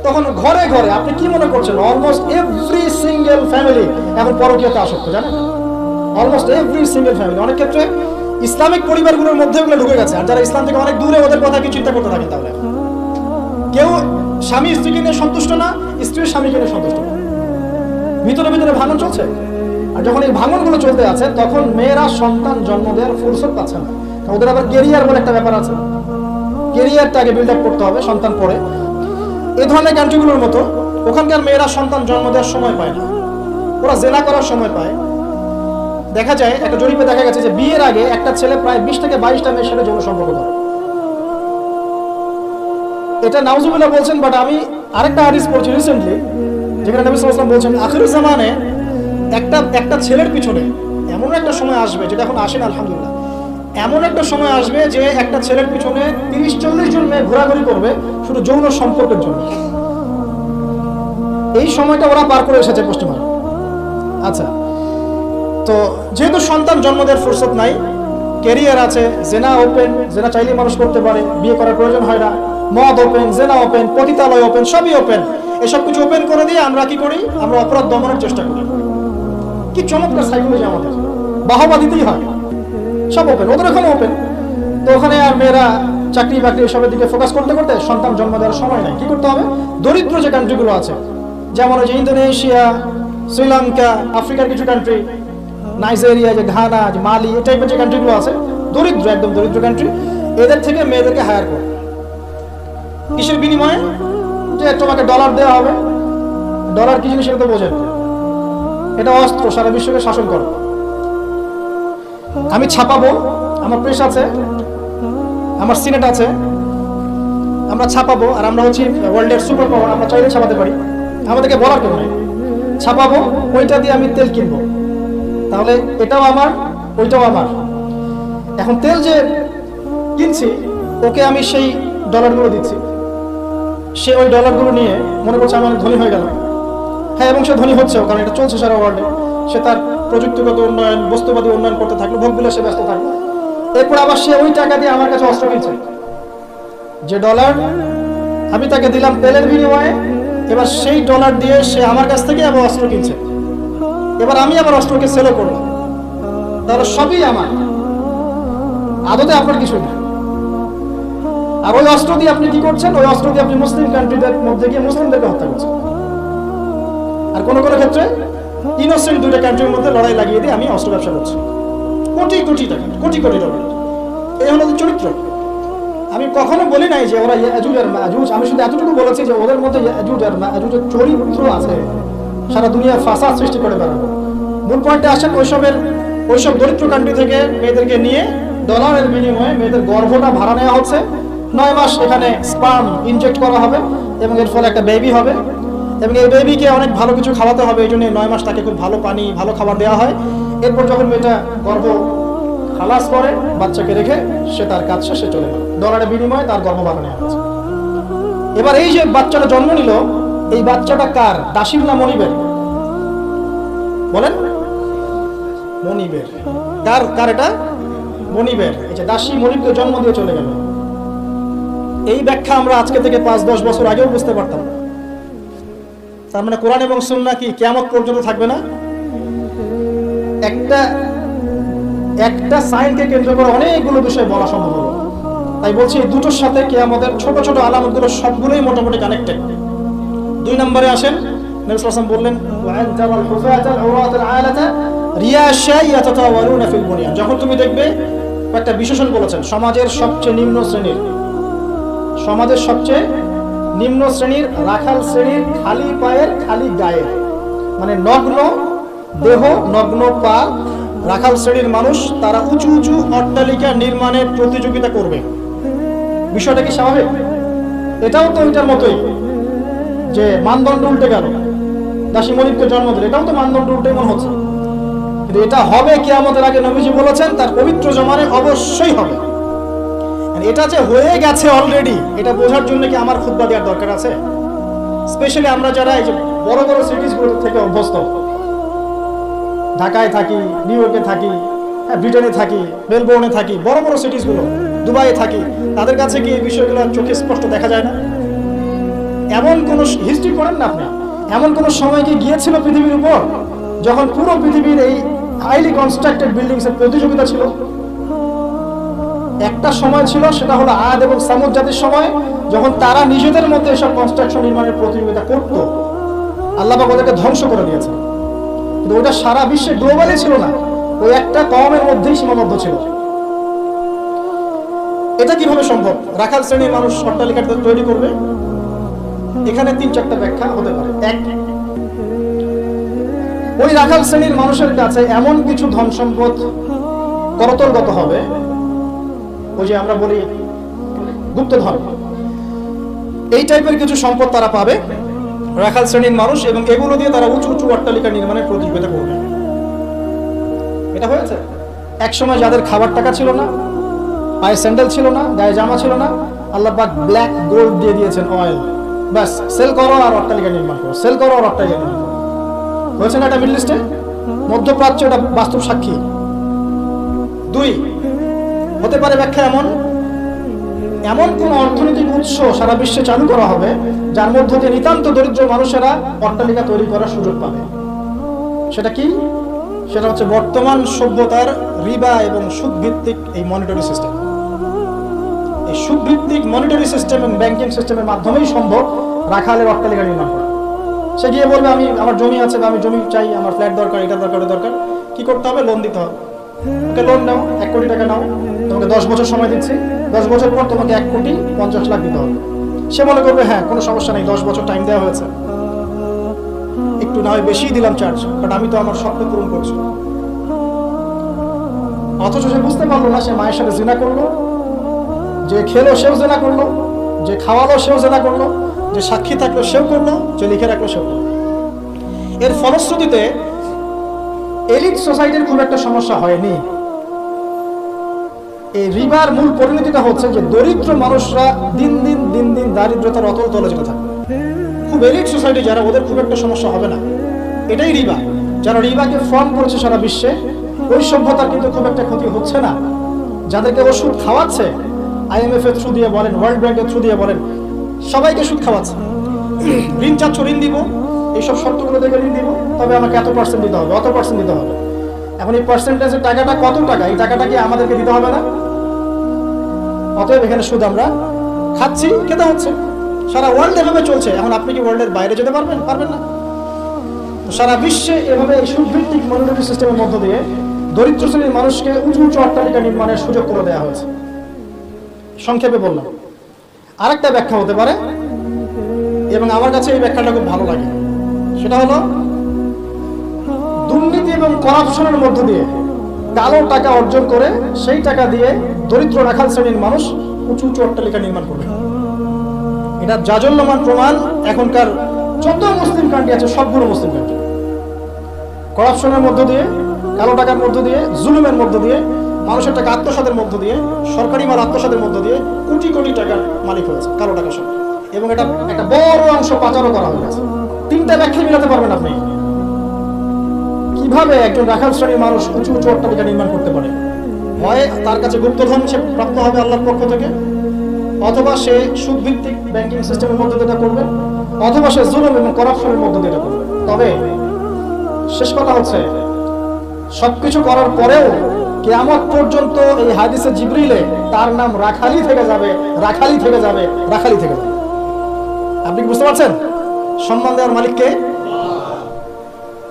তখন ঘরে ঘরে আপনি কি মনে করছেন, অলমোস্ট এভরি সিঙ্গেল ফ্যামিলি এখন পরকীয়াতে আসক্ত, জানেন? Almost every single family. অনেক ক্ষেত্রে ইসলামিক পরিবারগুলোর মধ্যে ওগুলো ঢুকে গেছে। আর যারা ইসলাম থেকে অনেক দূরে, ওদের কথা কি চিন্তা করতে থাকেন? তাহলে কেউ স্বামী স্ত্রীকে নিয়ে সন্তুষ্ট না, স্ত্রীর স্বামীকে নিয়ে সন্তুষ্ট না, ভিতরে ভিতরে ভাঙন চলছে। আর যখন এই ভাঙনগুলো চলতে আছে, তখন মেয়েরা সন্তান জন্ম দেওয়ার ফুরসত পাচ্ছে না। ওদের আবার কেরিয়ার বলে একটা ব্যাপার আছে, কেরিয়ারটাকে বিল্ড আপ করতে হবে সন্তান পরে। এই ধরনের কান্ট্রিগুলোর মতো ওখানকার মেয়েরা সন্তান জন্ম দেওয়ার সময় পায় না, ওরা জেনা করার সময় পায়। দেখা যায়, একটা জরিপে দেখা গেছে যে বিয়ের আগে একটা ছেলে প্রায় 20 থেকে 22টা মেয়ের সাথে যৌন সম্পর্ক করে। এটা নাউজুবিল্লাহ বলছেন, বাট আমি আরেকটা হাদিস পড়ছি রিসেন্টলি, যেখানে নবী সাল্লাল্লাহু আলাইহি ওয়াসাল্লাম বলছেন আখিরুজ জামানে একটা ছেলের পিছনে এমন একটা সময় আসবে, যেটা এখন আসে না আলহামদুলিল্লাহ, এমন একটা সময় আসবে যে একটা ছেলের পিছনে 30-40 জন মেয়ে ঘোরাঘুরি করবে শুধু যৌন সম্পর্কের জন্য। এই সময়টা ওরা পার করে এসেছে পশ্চিমারা। আচ্ছা, তো যেহেতু সন্তান জন্ম দেওয়ার ফুরসত নাই, ক্যারিয়ার আছে, জেনা ওপেন, জেনা চাইলেই মানুষ করতে পারে, বিয়ে করার প্রয়োজন হয় না, মদ ওপেন, জেনা ওপেন, পতিতালয় ওপেন, সবই ওপেন। এসব কিছু ওপেন করে দিয়ে আমরা কি করি? আমরা অপরাধ দমনের চেষ্টা করি। কি চমৎকার সাইকোলজি আমাদের, বাহবা দিতেই হয়। সব ওপেন, ওদের ওখানে ওপেন। তো ওখানে আর মেয়েরা চাকরি বাকরি এসবের দিকে ফোকাস করতে করতে সন্তান জন্ম দেওয়ার সময় নাই। কি করতে হবে? দরিদ্র যে কান্ট্রিগুলো আছে, যেমন ওই যে ইন্দোনেশিয়া, শ্রীলঙ্কা, আফ্রিকার কিছু কান্ট্রি, নাইজেরিয়া, যে ঘানা, যে মালি, এই টাইপের যে কান্ট্রিগুলো আছে, দরিদ্র, একদম দরিদ্র কান্ট্রি, এদের থেকে মেয়েদেরকে হায়ার করে। কিসের বিনিময়ে? যে তোমাকে ডলার দেওয়া হবে। ডলার কি জিনিস সেটা তো বোঝেন, এটা অস্ত্র, সারা বিশ্বকে শাসন করে। আমি ছাপাবো, আমার প্রেস আছে, আমার সিনেট আছে, আমরা ছাপাবো, আর আমরা হচ্ছি ওয়ার্ল্ডের সুপার পাওয়ার, আমরা চাইলে ছাপাতে পারি, আমাদেরকে বলার কেউ নেই। ছাপাবো, ওইটা দিয়ে আমি তেল কিনবো, তাহলে এটাও আমার, ওইটাও আমার। এখন তেল যে কিনছি, ওকে আমি সেই ডলারগুলো দিচ্ছি, সে ওই ডলারগুলো নিয়ে মনে করছে আমি অনেক ধনী হয়ে গেলাম। হ্যাঁ, এবং সে ধনী হচ্ছেও, কারণ এটা চলছে সারা ওয়ার্ল্ডে। সে তার প্রযুক্তিগত উন্নয়ন, বস্তুবাদী উন্নয়ন করতে থাকলো, ভোগবিলাসে ব্যস্ত থাকলো। এরপর আবার সে ওই টাকা দিয়ে আমার কাছে অস্ত্র কিনছে। যে ডলার আমি তাকে দিলাম তেলের বিনিময়ে, এবার সেই ডলার দিয়ে সে আমার কাছ থেকে আবার অস্ত্র কিনছে। এবার আমি আবার অস্ত্রকে সেলও করলাম। তাহলে সবই আমার, আদতে আপনার কিছু না। আর ওই অস্ত্র দিয়ে আপনি কি করছেন? ওই অস্ত্র দিয়ে আপনি মুসলিম কান্ট্রিদের মধ্যে গিয়ে মুসলিমদেরকে হত্যা করছেন। আর কোনো কোনো ক্ষেত্রে ইনোসেন্ট দুইটা কান্ট্রির মধ্যে লড়াই লাগিয়ে দিয়ে আমি অস্ত্র ব্যবসা করছি, কোটি কোটি টাকা, কোটি কোটি ডলার। এই হলো চরিত্র। আমি কখনো বলি নাই যে ওরা ইয়াজুজ আর মাজুজ, আমি শুধু এতটুকু বলেছি যে ওদের মধ্যে ইয়াজুজ আর মাজুজের চরিত্র আছে, সারা দুনিয়া ফাসাদ সৃষ্টি করে বেড়ানো। মূল পয়েন্টে আসেন, ওইসব দরিদ্র কান্ট্রি থেকে মেয়েদেরকে নিয়ে ডলারের বিনিময়ে মেয়েদের গর্ভটা ভাড়া নেওয়া হচ্ছে। 9 মাস এখানে স্পার্ম ইনজেক্ট করা হবে এবং এর ফলে একটা বেবি হবে, এবং এই বেবিকে অনেক ভালো কিছু খাওয়াতে হবে। এই জন্য 9 মাস তাকে খুব ভালো পানি, ভালো খাবার দেওয়া হয়। এরপর যখন মেয়েটা গর্ভ খালাস করে, বাচ্চাকে রেখে সে তার কাজ শেষে চলে গেল, ডলারের বিনিময়ে তার গর্ভ ভাড়া নেওয়া হচ্ছে। এবার এই যে বাচ্চাটা জন্ম নিল, এই বাচ্চাটা কার? দাসীর না মনিবের? বলেন, মনিবের। কার এটা? মনিবের। এই যে দাসী মনিবকে জন্ম দিয়ে চলে গেল, এই ব্যাখ্যা আমরা আজকে থেকে 5-10 বছর আগেও বুঝতে পারতাম না। তার মানে কোরআন এবং সুন্নাহ কি কিয়ামত পর্যন্ত থাকবে না? একটা সাইনকে কেন্দ্র করে অনেকগুলো বিষয় বলা সম্ভব হলো। তাই বলছি এই দুটোর সাথে কিয়ামতের ছোট ছোট আলামতগুলো সবগুলোই মোটামুটি কানেক্টেড। 2 নম্বরে আসেন, নবী সাল্লাল্লাহু আলাইহি ওয়াসাল্লাম বললেন, ওয়ান তারাল হুফাতাল আওরাতাল আলাতা রিয়াশা ইয়াতাতাওয়ারুনা ফিল বুনিয়ান। যখন তুমি দেখবে, একটা বিশেষণ বলেছেন, সমাজের সবচেয়ে নিম্ন শ্রেণীর রাখাল শ্রেণীর খালি পায়ের খালি গায়ে, মানে নগ্ন দেহ নগ্ন পা রাখাল শ্রেণীর মানুষ, তারা উঁচু উঁচু অট্টালিকা নির্মাণের প্রতিযোগিতা করবে। বিষয়টা কি স্বাভাবিক? এটাও তো এটার মতোই যে মানদণ্ড উল্টে গেল, দাসী মনিবকে জন্ম দিল, এটাও তো মানদণ্ড উল্টে মনে হচ্ছে। কিন্তু এটা হবে কিয়ামতের আগে, নবীজি বলেছেন তার পবিত্র জমানে অবশ্যই হবে। এটা যে হয়ে গেছে অলরেডি, এটা বোঝার জন্য কি আমার খুতবা দেওয়ার দরকার আছে? স্পেশালি আমরা যারা এই যে বড় বড় সিটিজগুলো থেকে অভ্যস্ত, ঢাকায় থাকি, নিউ ইয়র্কে থাকি, ব্রিটেনে থাকি, মেলবোর্নে থাকি, বড় বড় সিটিজগুলো, দুবাইয়ে থাকি, তাদের কাছে কি এই বিষয়গুলো চোখে স্পষ্ট দেখা যায় না? এমন কোন হিস্ট্রি করেন না আপনি, এমন কোন সময় কি গিয়েছিল পৃথিবীর উপর যখন পুরো পৃথিবীর এই হাইলি কনস্ট্রাক্টেড বিল্ডিংস এর প্রতিযোগিতা ছিল? একটা সময় ছিল, সেটা হলো আদ এবং সামুদ জাতির সময়, যখন তারা নিজেদের মধ্যে এসব কনস্ট্রাকশন নির্মাণের প্রতিযোগিতা করত। আল্লাহ পাক ওদেরকে ধ্বংস করে দিয়েছে। কিন্তু ওটা সারা বিশ্বে গ্লোবালি ছিল না, ওই একটা কওমের মধ্যেই সীমাবদ্ধ ছিল। এটা কিভাবে সম্ভব? রাখাল শ্রেণীর মানুষ অট্টালিকা তৈরি করবে? এখানে 3-4টা ব্যাখ্যা হতে পারে। এক, ওই রাখাল শ্রেণীর মানুষের কাছে এমন কিছু ধন সম্পদ করতলগত হবে, ওই যে আমরা বলি গুপ্তধন, এই টাইপের কিছু সম্পদ তারা পাবে রাখাল শ্রেণীর মানুষ, এবং এগুলো দিয়ে তারা উঁচু উঁচু অট্টালিকা নির্মাণের প্রতিযোগিতা করবে। এটা হয়েছে এক সময় যাদের খাবার টাকা ছিল না, পায়ে স্যান্ডেল ছিল না, গায়ে জামা ছিল না, আল্লাহ পাক ব্ল্যাক গোল্ড দিয়ে দিয়েছেন, অয়েল, ব্যাস সেল করো আর অট্টালিকা নির্মাণ করো, সেল করো আর অট্টালিকা নির্মাণ করো। হয়েছে না এটা মিডল ইস্টে, মধ্যপ্রাচ্য, এটা বাস্তব সাক্ষী। 2, হতে পারে ব্যাখ্যা এমন কোন অর্থনৈতিক উৎস সারা বিশ্বে চালু করা হবে যার মধ্য দিয়ে নিতান্ত দরিদ্র মানুষেরা অট্টালিকা তৈরি করার সুযোগ পাবে। সেটা কি? সেটা হচ্ছে বর্তমান সভ্যতার রিবা এবং সুদ ভিত্তিক এই মনিটরি সিস্টেম। এই সুদ ভিত্তিক মনিটরি সিস্টেম এবং ব্যাংকিং সিস্টেমের মাধ্যমেই সম্ভব রাখালের অট্টালিকা নির্মাণ করা। সে গিয়ে বলবে আমার জমি আছে, বা আমি জমি চাই, আমার ফ্ল্যাট দরকার, এটা দরকার, এটা দরকার। কি করতে হবে? লোন দিতে হবে। ওকে লোন নাও, 1 কোটি টাকা নাও, তোমাকে 10 বছর সময় দিচ্ছি, 10 বছর পর তোমাকে 1,50,00,000 দিতে হবে। সে মনে করবে হ্যাঁ কোনো সমস্যা নেই, 10 বছর টাইম দেওয়া হয়েছে, একটু না হয় বেশি দিলাম চার্জ, বাট আমি তো আমার স্বপ্ন পূরণ করছি। অথচ সে বুঝতে পারলো না, সে মায়ের সাথে জিনা করলো, যে খেলো সেও জিনা করলো, যে খাওয়ালো সেও জিনা করলো, যে সাক্ষী থাকলো সেও করলো, যে লিখে রাখলো সেও করলো। এর ফলশ্রুতিতে এলিট সোসাইটির খুব একটা সমস্যা হয়নি। এই রিবার মূল পরিণতিটা হচ্ছে যে দরিদ্র মানুষরা দিন দিন দারিদ্রতার অতল তলে যেতে থাকে। খুব এলিট সোসাইটি যারা, ওদের খুব একটা সমস্যা হবে না। এটাই রিবা। যারা রিবাকে ফর্ম করেছে সারা বিশ্বে, ওই সভ্যতার কিন্তু খুব একটা ক্ষতি হচ্ছে না। যাদেরকে ও সুদ খাওয়াচ্ছে, IMF এর থ্রু দিয়ে বলেন, ওয়ার্ল্ড ব্যাংকের থ্রু দিয়ে বলেন, সবাইকে সুদ খাওয়াচ্ছে। ঋণ চাচ্ছ, ঋণ দিব, এইসব শর্তগুলো দেখে ঋণ দিব, তবে আমাকে এত পার্সেন্ট দিতে হবে, অত পার্সেন্ট দিতে হবে। এখন এই পার্সেন্টেজের টাকাটা কত টাকা, এই টাকাটা কি আমাদেরকে দিতে হবে না? অতএব এখানে সুদ আমরা খাচ্ছি, খেতে হচ্ছে। সারা ওয়ার্ল্ড এভাবে চলছে। এখন আপনি কি ওয়ার্ল্ডের বাইরে যেতে পারবেন? পারবেন না। সারা বিশ্বে এভাবে এই সুদভিত্তিক মনিটারি সিস্টেমের মধ্য দিয়ে দরিদ্র শ্রেণীর মানুষকে উঁচু উঁচু অট্টালিকা নির্মাণের সুযোগ করে দেওয়া হয়েছে। সংক্ষেপে বললাম। আরেকটা ব্যাখ্যা হতে পারে, এবং আমার কাছে এই ব্যাখ্যাটা খুব ভালো লাগে, সেটা হলো দুর্নীতি এবং করাপশনের মধ্য দিয়ে কালো টাকা অর্জন করে সেই টাকা দিয়ে দরিদ্র রাখাল শ্রেণীর মানুষ উঁচু উঁচু অট্টালিকা নির্মাণ করবে। এটা জাজল্যমান প্রমাণ এখনকার যত মুসলিম কান্ট্রি আছে, সবগুলো মুসলিম কান্ট্রি করাপশনের মধ্য দিয়ে, কালো টাকার মধ্য দিয়ে, জুলুমের মধ্য দিয়ে, মানুষের টাকা আত্মসাতের মধ্য দিয়ে, সরকারি মাল আত্মসাতের মধ্য দিয়ে কোটি কোটি টাকার মালিক হয়েছে কালো টাকা সব। এবং এটা একটা বড় অংশ পাচারও করা হয়ে গেছে। তিনটা ব্যাখ্যা মিলাতে পারবেন আপনি কিভাবে একজন রাখাল শ্রেণীর মানুষ উঁচু উঁচু অট্টালিকা নির্মাণ করতে পারে। হয় তার কাছে গুপ্তধন সে প্রাপ্ত হবে আল্লাহর পক্ষ থেকে, অথবা সে সুদভিত্তিক ব্যাংকিং সিস্টেমের মধ্যে দিয়ে করবে, অথবা সে জুলুম এবং করাপশনের মধ্যে দিয়ে করবে। তবে শেষ কথা হচ্ছে, সবকিছু করার পরেও কিয়ামত পর্যন্ত এই হাদিসে জিবরিলে তার নাম রাখালি থেকে যাবে, রাখালি থেকে যাবে, রাখালি থেকে যাবে। আপনি বুঝতে পারছেন? সম্মান দেওয়ার মালিককে।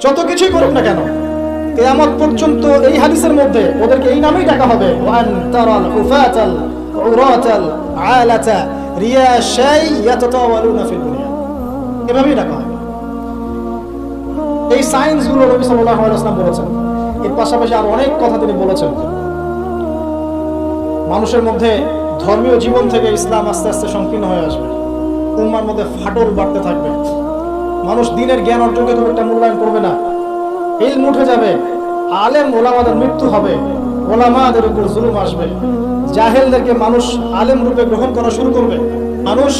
যত কিছুই করুক না কেন, কিয়ামত পর্যন্ত এই হাদিসের মধ্যে ওদেরকে এই নামেই ডাকা হবে, ওয়ান তারাল উফাতাল উরাতাল আলাতা রিয়াশাই ইয়াতাতাওয়ালুনা ফিল দুনিয়া, এভাবেই ডাকা হবে। এই সায়েন্সগুলো নবী সাল্লাল্লাহু আলাইহি ওয়াসাল্লাম বলেছেন। এর পাশাপাশি আর অনেক কথা তিনি বলেছেন। মানুষের মধ্যে ধর্মীয় জীবন থেকে ইসলাম আস্তে আস্তে সংকীর্ণ হয়ে আসবে, উম্মার মধ্যে ফাটল বাড়তে থাকবে, মানুষ দ্বীনের জ্ঞান অর্জনকে খুব একটা মূল্যায়ন করবে না, ইলম উঠে যাবে, আলেম ওলামাদের মৃত্যু হবে, ওলামাদের উপর জুলুম আসবে, জাহেলদেরকে মানুষ আলেম রূপে গ্রহণ করা শুরু করবে, মানুষ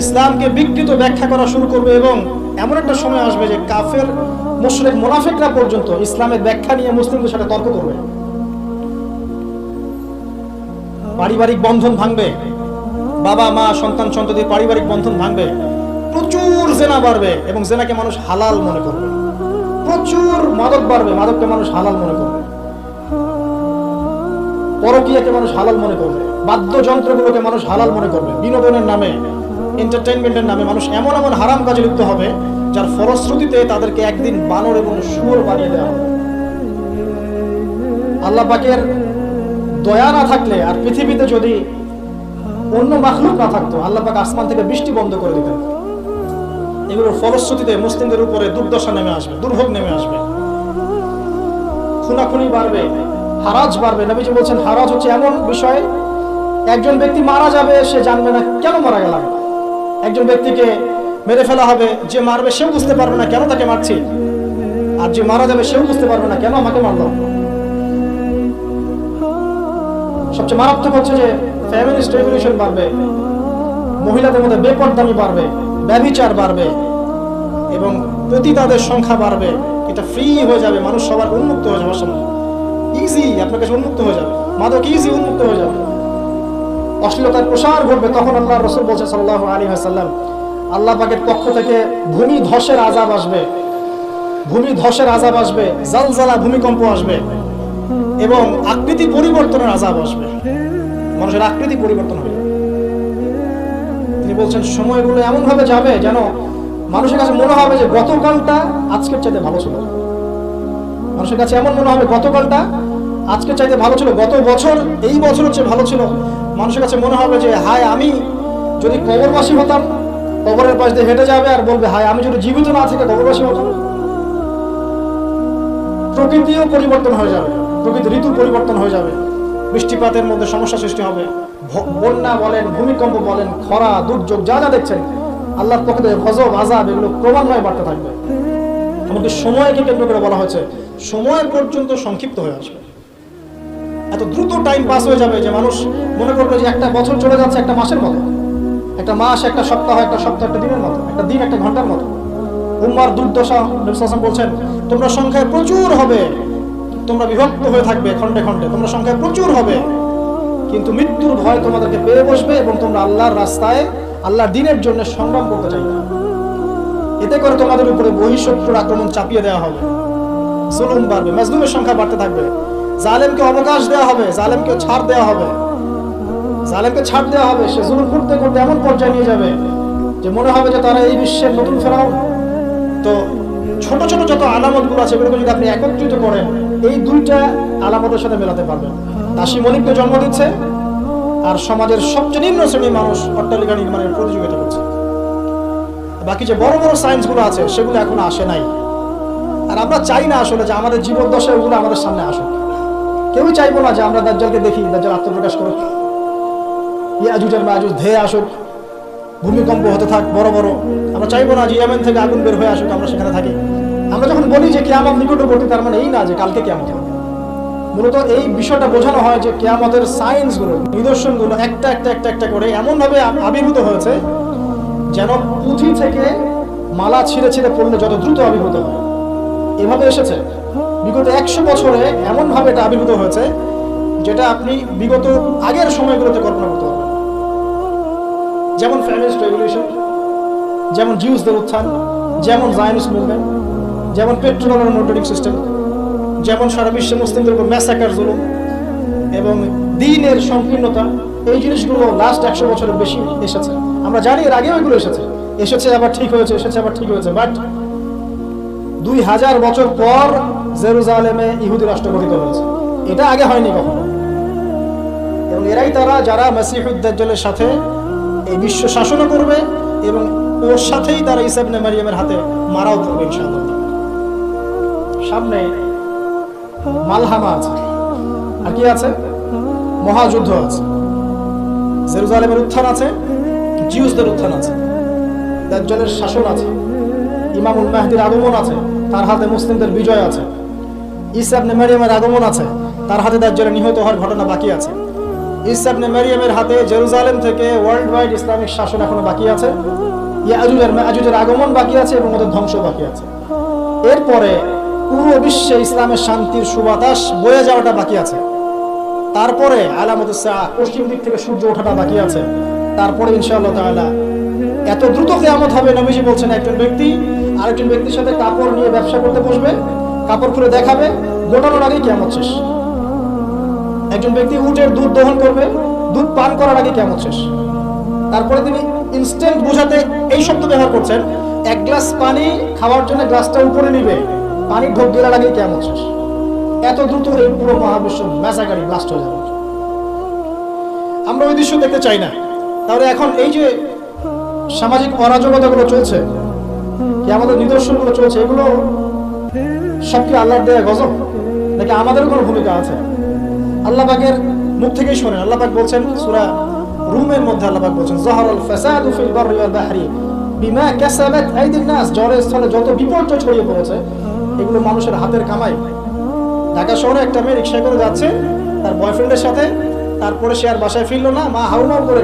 ইসলামকে বিকৃত ব্যাখ্যা করা শুরু করবে, এবং এমন একটা সময় আসবে যে কাফের মুশরিক মুনাফিকরা পর্যন্ত ইসলামের ব্যাখ্যা নিয়ে মুসলিমদের সাথে তর্ক করবে। পারিবারিক বন্ধন ভাঙবে, বাবা মা সন্তান সন্ততির পারিবারিক বন্ধন ভাঙবে, প্রচুর জেনা বাড়বে এবং জেনাকে মানুষ হালাল মনে করবে, প্রচুর মাদক বাড়বে, মাদককে মানুষ হালাল মনে করবে, পরকীয়াকে মানুষ হালাল মনে করবে, বাদ্যযন্ত্রগুলোকে মানুষ হালাল মনে করবে, বিনোদনের নামে, এন্টারটেইনমেন্টের নামে মানুষ এমন এমন হারাম কাজে লিপ্ত হবে যার ফলশ্রুতিতে তাদেরকে একদিন বানর এবং শুয়োর বানিয়ে দেওয়া হবে। আল্লাহ পাকের দয়া না থাকলে, আর পৃথিবীতে যদি অন্য মাখলুক না থাকতো, আল্লাহ পাক আসমান থেকে বৃষ্টি বন্ধ করে দিতেন। এগুলোর ফলশ্রুতিতে মুসলিমদের উপরে দুর্দশা নেমে আসবে, দুর্ভোগ নেমে আসবে, খুনাখুনি বাড়বে, হারাজ বাড়বে। নবীজি বলছেন, হারাজ হচ্ছে এমন বিষয়, একজন ব্যক্তি মারা যাবে, সে জানবে না কেন মারা গেলাম। একজন ব্যক্তিকে মেরে ফেলা হবে, যে মারবে সেও বুঝতে পারবে না কেন তাকে মারছি, আর যে মারা যাবে সেও বুঝতে পারবে না কেন আমাকে মারলাম। সবচেয়ে মারাত্মক হচ্ছে যে ফ্যামিলিস্ট রেভলিউশন বাড়বে, মহিলাদের মধ্যে বেপরদামি বাড়বে, ব্যভিচার বাড়বে, এবং পতিতাদের সংখ্যা বাড়বে। এটা ফ্রি হয়ে যাবে, মানুষ সবার উন্মুক্ত হয়ে যাবে, সামনে ইজি আপনার কাছে উন্মুক্ত হয়ে যাবে, মাদক ইজি উন্মুক্ত হয়ে যাবে, অশ্লীলতার প্রসার ঘটবে। তখন আল্লাহর রাসূল বলছেন সাল্লাল্লাহু আলাইহি ওয়াসাল্লাম, আল্লাহ পাকের পক্ষ থেকে ভূমি ধসের আযাব আসবে, ভূমি ধসের আযাব আসবে, জালজালা ভূমিকম্প আসবে, এবং আকৃতি পরিবর্তনের আযাব আসবে, মানুষের আকৃতি পরিবর্তন হবে। তিনি বলছেন, সময়গুলো এমন ভাবে যাবে যেন মানুষের কাছে মনে হবে যে গতকালটা আজকের চাইতে ভালো ছিল। মানুষের কাছে এমন মনে হবে গতকালটা আজকের চাইতে ভালো ছিল, গত বছর এই বছরের চেয়ে ভালো ছিল। মানুষের কাছে মনে হবে যে হায়, আমি যদি কবরবাসী হতাম, কবরের পাশ দিয়ে হেঁটে যাবে আর বলবে, হায় আমি যদি জীবিত না থেকে কবরবাসী হতাম। প্রকৃতিও পরিবর্তন হয়ে যাবে, প্রকৃতি ঋতু পরিবর্তন হয়ে যাবে, বৃষ্টিপাতের মধ্যে সমস্যা সৃষ্টি হবে, বন্যা বলেন, ভূমিকম্প বলেন, খরা, দুর্যোগ যা যা দেখছেন আল্লাহর পক্ষ থেকে গজব, আযাব, এগুলো ক্রমান্বয়ে বাড়তে থাকবে। এমনকি সময়কে কেন্দ্র করে বলা হয়েছে সময় পর্যন্ত সংক্ষিপ্ত হয়ে আসবে। এত দ্রুত টাইম পাস হয়ে যাবে যে মানুষ মনে করবে যে একটা বছর চলে যাচ্ছে একটা মাসের মতো, একটা মাস একটা সপ্তাহ, একটা সপ্তাহ একটা দিনের মতো, একটা দিন একটা ঘন্টার মতো। উম্মার দুর্দশা, নবী সাল্লাল্লাহু আলাইহি ওয়াসাল্লাম বলছেন তোমরা সংখ্যায় প্রচুর হবে, তোমরা বিভক্ত হয়ে থাকবে খণ্ডে খণ্ডে, তোমরা সংখ্যায় প্রচুর হবে, কিন্তু মৃত্যুর ভয় তোমাদেরকে পেয়ে বসবে এবং তোমরা আল্লাহর রাস্তায় আল্লাহর দ্বীনের জন্য সংগ্রাম করতে চাইবে। এতে করে তোমাদের উপরে বহিঃশত্রুর আক্রমণ চাপিয়ে দেওয়া হবে, জুলুম বাড়বে, মাজলুমের সংখ্যা বাড়তে থাকবে, জালেমকে অবকাশ দেওয়া হবে, জালেমকে ছাড় দেওয়া হবে, জালেমকে ছাড় দেওয়া হবে। সে জুলুম করতে করতে এমন পর্যায়ে নিয়ে যাবে যে মনে হবে যে তারা এই বিশ্বের নতুন ফেরাউন। তো ছোট ছোট যত আলামতগুলো আছে এগুলোকে যদি আপনি একত্রিত করেন, এই দুইটা আলামতের সাথে মেলাতে পারবেন। দাসী মনিককে জন্ম দিচ্ছে আর সমাজের সবচেয়ে নিম্ন শ্রেণীর মানুষ অট্টালিকা নির্মাণের প্রতিযোগিতা করছে। বাকি যে বড় বড় সায়েন্সগুলো আছে সেগুলো এখনো আসে নাই। আর আমরা চাই না আসলে যে আমাদের জীবদ্দশা ওগুলো আমাদের সামনে আসুক। কেউই চাইবো না যে আমরা দাজ্জালকে দেখি, দাজ্জাল আত্মপ্রকাশ করুক, ইয়াজুজ আর মাজুজ ধেয়ে আসুক, ভূমিকম্প হতে থাক বড় বড়। আমরা চাইবো না যে ইয়েমেন থেকে আগুন বের হয়ে আসুক, আমরা সেখানে থাকি। আমরা যখন বলি যে কিয়ামত নিকটবর্তী, তার মানে এই না যে কালকে কিয়ামত হবে। মূলত এই বিষয়টা বোঝানো হয় যে কিয়ামতের সায়েন্সগুলো, নিদর্শনগুলো একটা একটা একটা একটা করে এমনভাবে আবির্ভূত হয়েছে যেন পুঁথি থেকে মালা ছিঁড়ে ছিঁড়ে পড়লে যত দ্রুত আবির্ভূত হয়, এভাবে এসেছে। বিগত 100 বছরে এমনভাবে এটা আবির্ভূত হয়েছে যেটা আপনি বিগত আগের সময়গুলোতে কল্পনা করতে পারবেন। যেমন ফেমিনিস্ট রেভলিউশন, যেমন জিউসদের উত্থান, যেমন জায়নিস্ট মুভমেন্ট, যেমন পেট্রোল আর মোটরিং সিস্টেম, যেমন সারা বিশ্বে মুসলিমদের উপর ম্যাসাকার জুলুম এবং দ্বীনের সংকীর্ণতা, এই জিনিসগুলো লাস্ট 100 বছরের বেশি এসেছে। আমরা জানি এর আগেও এগুলো এসেছে আবার ঠিক হয়েছে, এসেছে আবার ঠিক হয়েছে। বাট 2000 বছর পর জেরুজালেমে ইহুদি রাষ্ট্র গঠিত হয়েছে, এটা আগে হয়নি কখনো। এবং এরাই তারা যারা মসিহুদ দাজ্জালের সাথে এই বিশ্ব শাসনও করবে এবং ওর সাথেই তারা ঈসা ইবনে মারইয়ামের হাতে মারাও করবে ইনশাআল্লাহ। সামনে মালহামা আছে, আর কি আছে? মহাযুদ্ধ আছে, জেরুজালেমের উত্থান আছে, জিউসদের উত্থান আছে, দাজ্জালের শাসন আছে, ইমামুল মাহদির আগমন আছে, তার হাতে মুসলিমদের বিজয় আছে, ঈসা ইবনে মারইয়ামের আগমন আছে, তার হাতে দাজ্জালের নিহত হওয়ার ঘটনা বাকি আছে, ঈসা ইবনে মারইয়ামের হাতে জেরুজালেম থেকে ওয়ার্ল্ড ওয়াইড ইসলামিক শাসন এখনো বাকি আছে, ইয়াজুজ আর মাজুজের আগমন বাকি আছে এবং ওদের ধ্বংস বাকি আছে। এরপরে পুরো বিশ্বে ইসলামের শান্তির সুবাতাস বয়ে যাওয়াটা বাকি আছে। তারপরে আলামতুস সাআ, পশ্চিম দিক থেকে সূর্য ওঠাটা বাকি আছে। তারপরে ইনশাআল্লাহ তাআলা এত দ্রুত কিয়ামত হবে, নবীজি বলছেন একজন ব্যক্তি আরেকজন ব্যক্তির সাথে কাপড় নিয়ে ব্যবসা করতে বসবে, কাপড় খুলে দেখাবে, গোটানোর আগেই কিয়ামত শেষ। একজন ব্যক্তি উটের দুধ দহন করবে, দুধ পান করার আগে কিয়ামত শেষ। তারপরে তিনি ইনস্ট্যান্ট বোঝাতে এই শব্দ ব্যবহার করছেন, এক গ্লাস পানি খাওয়ার জন্য গ্লাসটা উপরে নিবে, পানি ঢোক দেওয়ার আগে কিয়ামত শেষ। এত দ্রুত এই পুরো মহাবিশ্ব ম্যাসাকারি ব্লাস্ট হয়ে যাবে। আমরা ওই দৃশ্য দেখতে চাই না। তাহলে এখন এই যে সামাজিক অরাজকতাগুলো চলছে, কি আমাদের নিদর্শনগুলো চলছে, এগুলো সব কি আল্লাহর দেয়া গজব নাকি আমাদের কোনো ভূমিকা আছে? আল্লাহ পাকের মুখ থেকেই শোনেন। আল্লাহ পাক বলছেন সূরা রুমের মধ্যে, আল্লাহ পাক বলছেন যাহারাল ফাসাদু ফিল বাররি ওয়াল বাহরি বিমা কাসাবাত আইদিন নাস, জলের স্থলে যত বিপর্যয় ছড়িয়ে পড়েছে এগুলো মানুষের হাতের কামাই। ঢাকা শহরে একটা মেয়ে রিকশা করে যাচ্ছে তার বয়ফ্রেন্ডের সাথে, তারপরে সে আর বাসায় ফিরলো না, মা হাউমাউ করে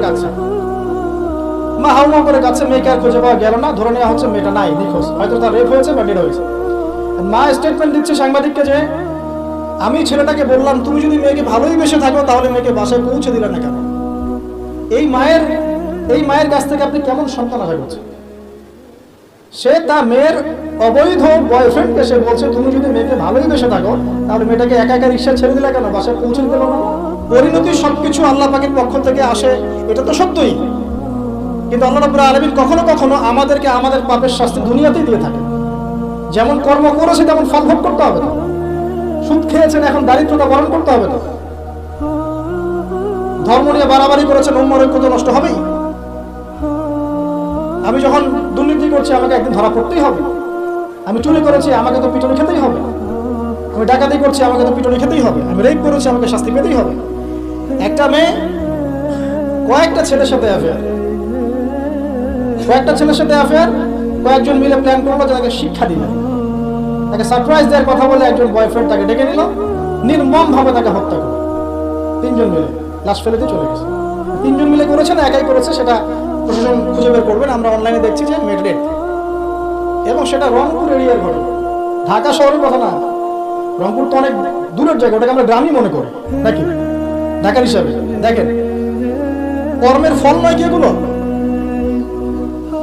কাঁদছে, মেয়েকে আর খুঁজে পাওয়া গেল না, ধরে নেওয়া হচ্ছে মেয়েটা নাই, নিখোঁজ, হয়তো তার রেপ হয়েছে বা ডেড হয়েছে। মা স্টেটমেন্ট দিচ্ছে সাংবাদিককে যে আমি ছেলেটাকে বললাম তুমি যদি মেয়েকে ভালোই বেসে থাকো তাহলে মেয়েকে বাসায় পৌঁছে দিলে না কেন? এই মায়ের কাছ থেকে আপনি কেমন সন্তান আশা করছেন? সে তার মেয়ের অবৈধ বয়ফ্রেন্ডকে সে বলছে তুমি যদি মেয়েকে ভালোই বেসে থাকো তাহলে মেয়েটাকে একা একা রিক্সা ছেড়ে দিলে কেন, বাসায় পৌঁছে দিল না? পরিণতি সবকিছু আল্লাহ পাকের পক্ষ থেকে আসে, এটা তো সত্যই। কিন্তু আল্লাহ রাব্বুল আলামিন কখনো কখনো আমাদেরকে আমাদের পাপের শাস্তি দুনিয়াতেই দিয়ে থাকে। যেমন কর্ম করেছে তেমন ফল ভোগ করতে হবে। সুদ খেয়েছেন, এখন দারিদ্রতা বরণ করতে হবে। তো ধর্ম নিয়ে বাড়াবাড়ি করেছেন, উম্মার ঐক্য তো নষ্ট হবেই। আমি যখন দুর্নীতি করছি আমাকে একদিন ধরা পড়তেই হবে। আমি চুরি করেছি আমাকে তো পিটুনি খেতেই হবে। আমি ডাকাতি করছি আমাকে তো পিটুনি খেতেই হবে। আমি রেপ করেছি আমাকে শাস্তি পেতেই হবে। একটা মেয়ে কয়েকটা ছেলের সাথে অ্যাফেয়ার, কয়েকজন মিলে প্ল্যান করলো যে তাকে শিক্ষা দিবে। তাকে সারপ্রাইজ দেওয়ার কথা বলে একজন বয়ফ্রেন্ড তাকে ডেকে নিল, নির্মম ভাবে তাকে হত্যা করল। 3 জন মিলে লাশ ফেলে দিয়ে চলে গেছে। 3 জন মিলে করেছে না একাই করেছে সেটা প্রশাসন খুঁজে বের করবেন। আমরা অনলাইনে দেখছি যে মেডরেট, এবং সেটা রংপুর এরিয়ার ঘটনা, ঢাকা শহরের কথা না। রংপুর তো অনেক দূরের জায়গা, ওটাকে আমরা গ্রামই মনে করি নাকি ঢাকার হিসাবে। দেখেন কর্মের ফল নয় কি এগুলো?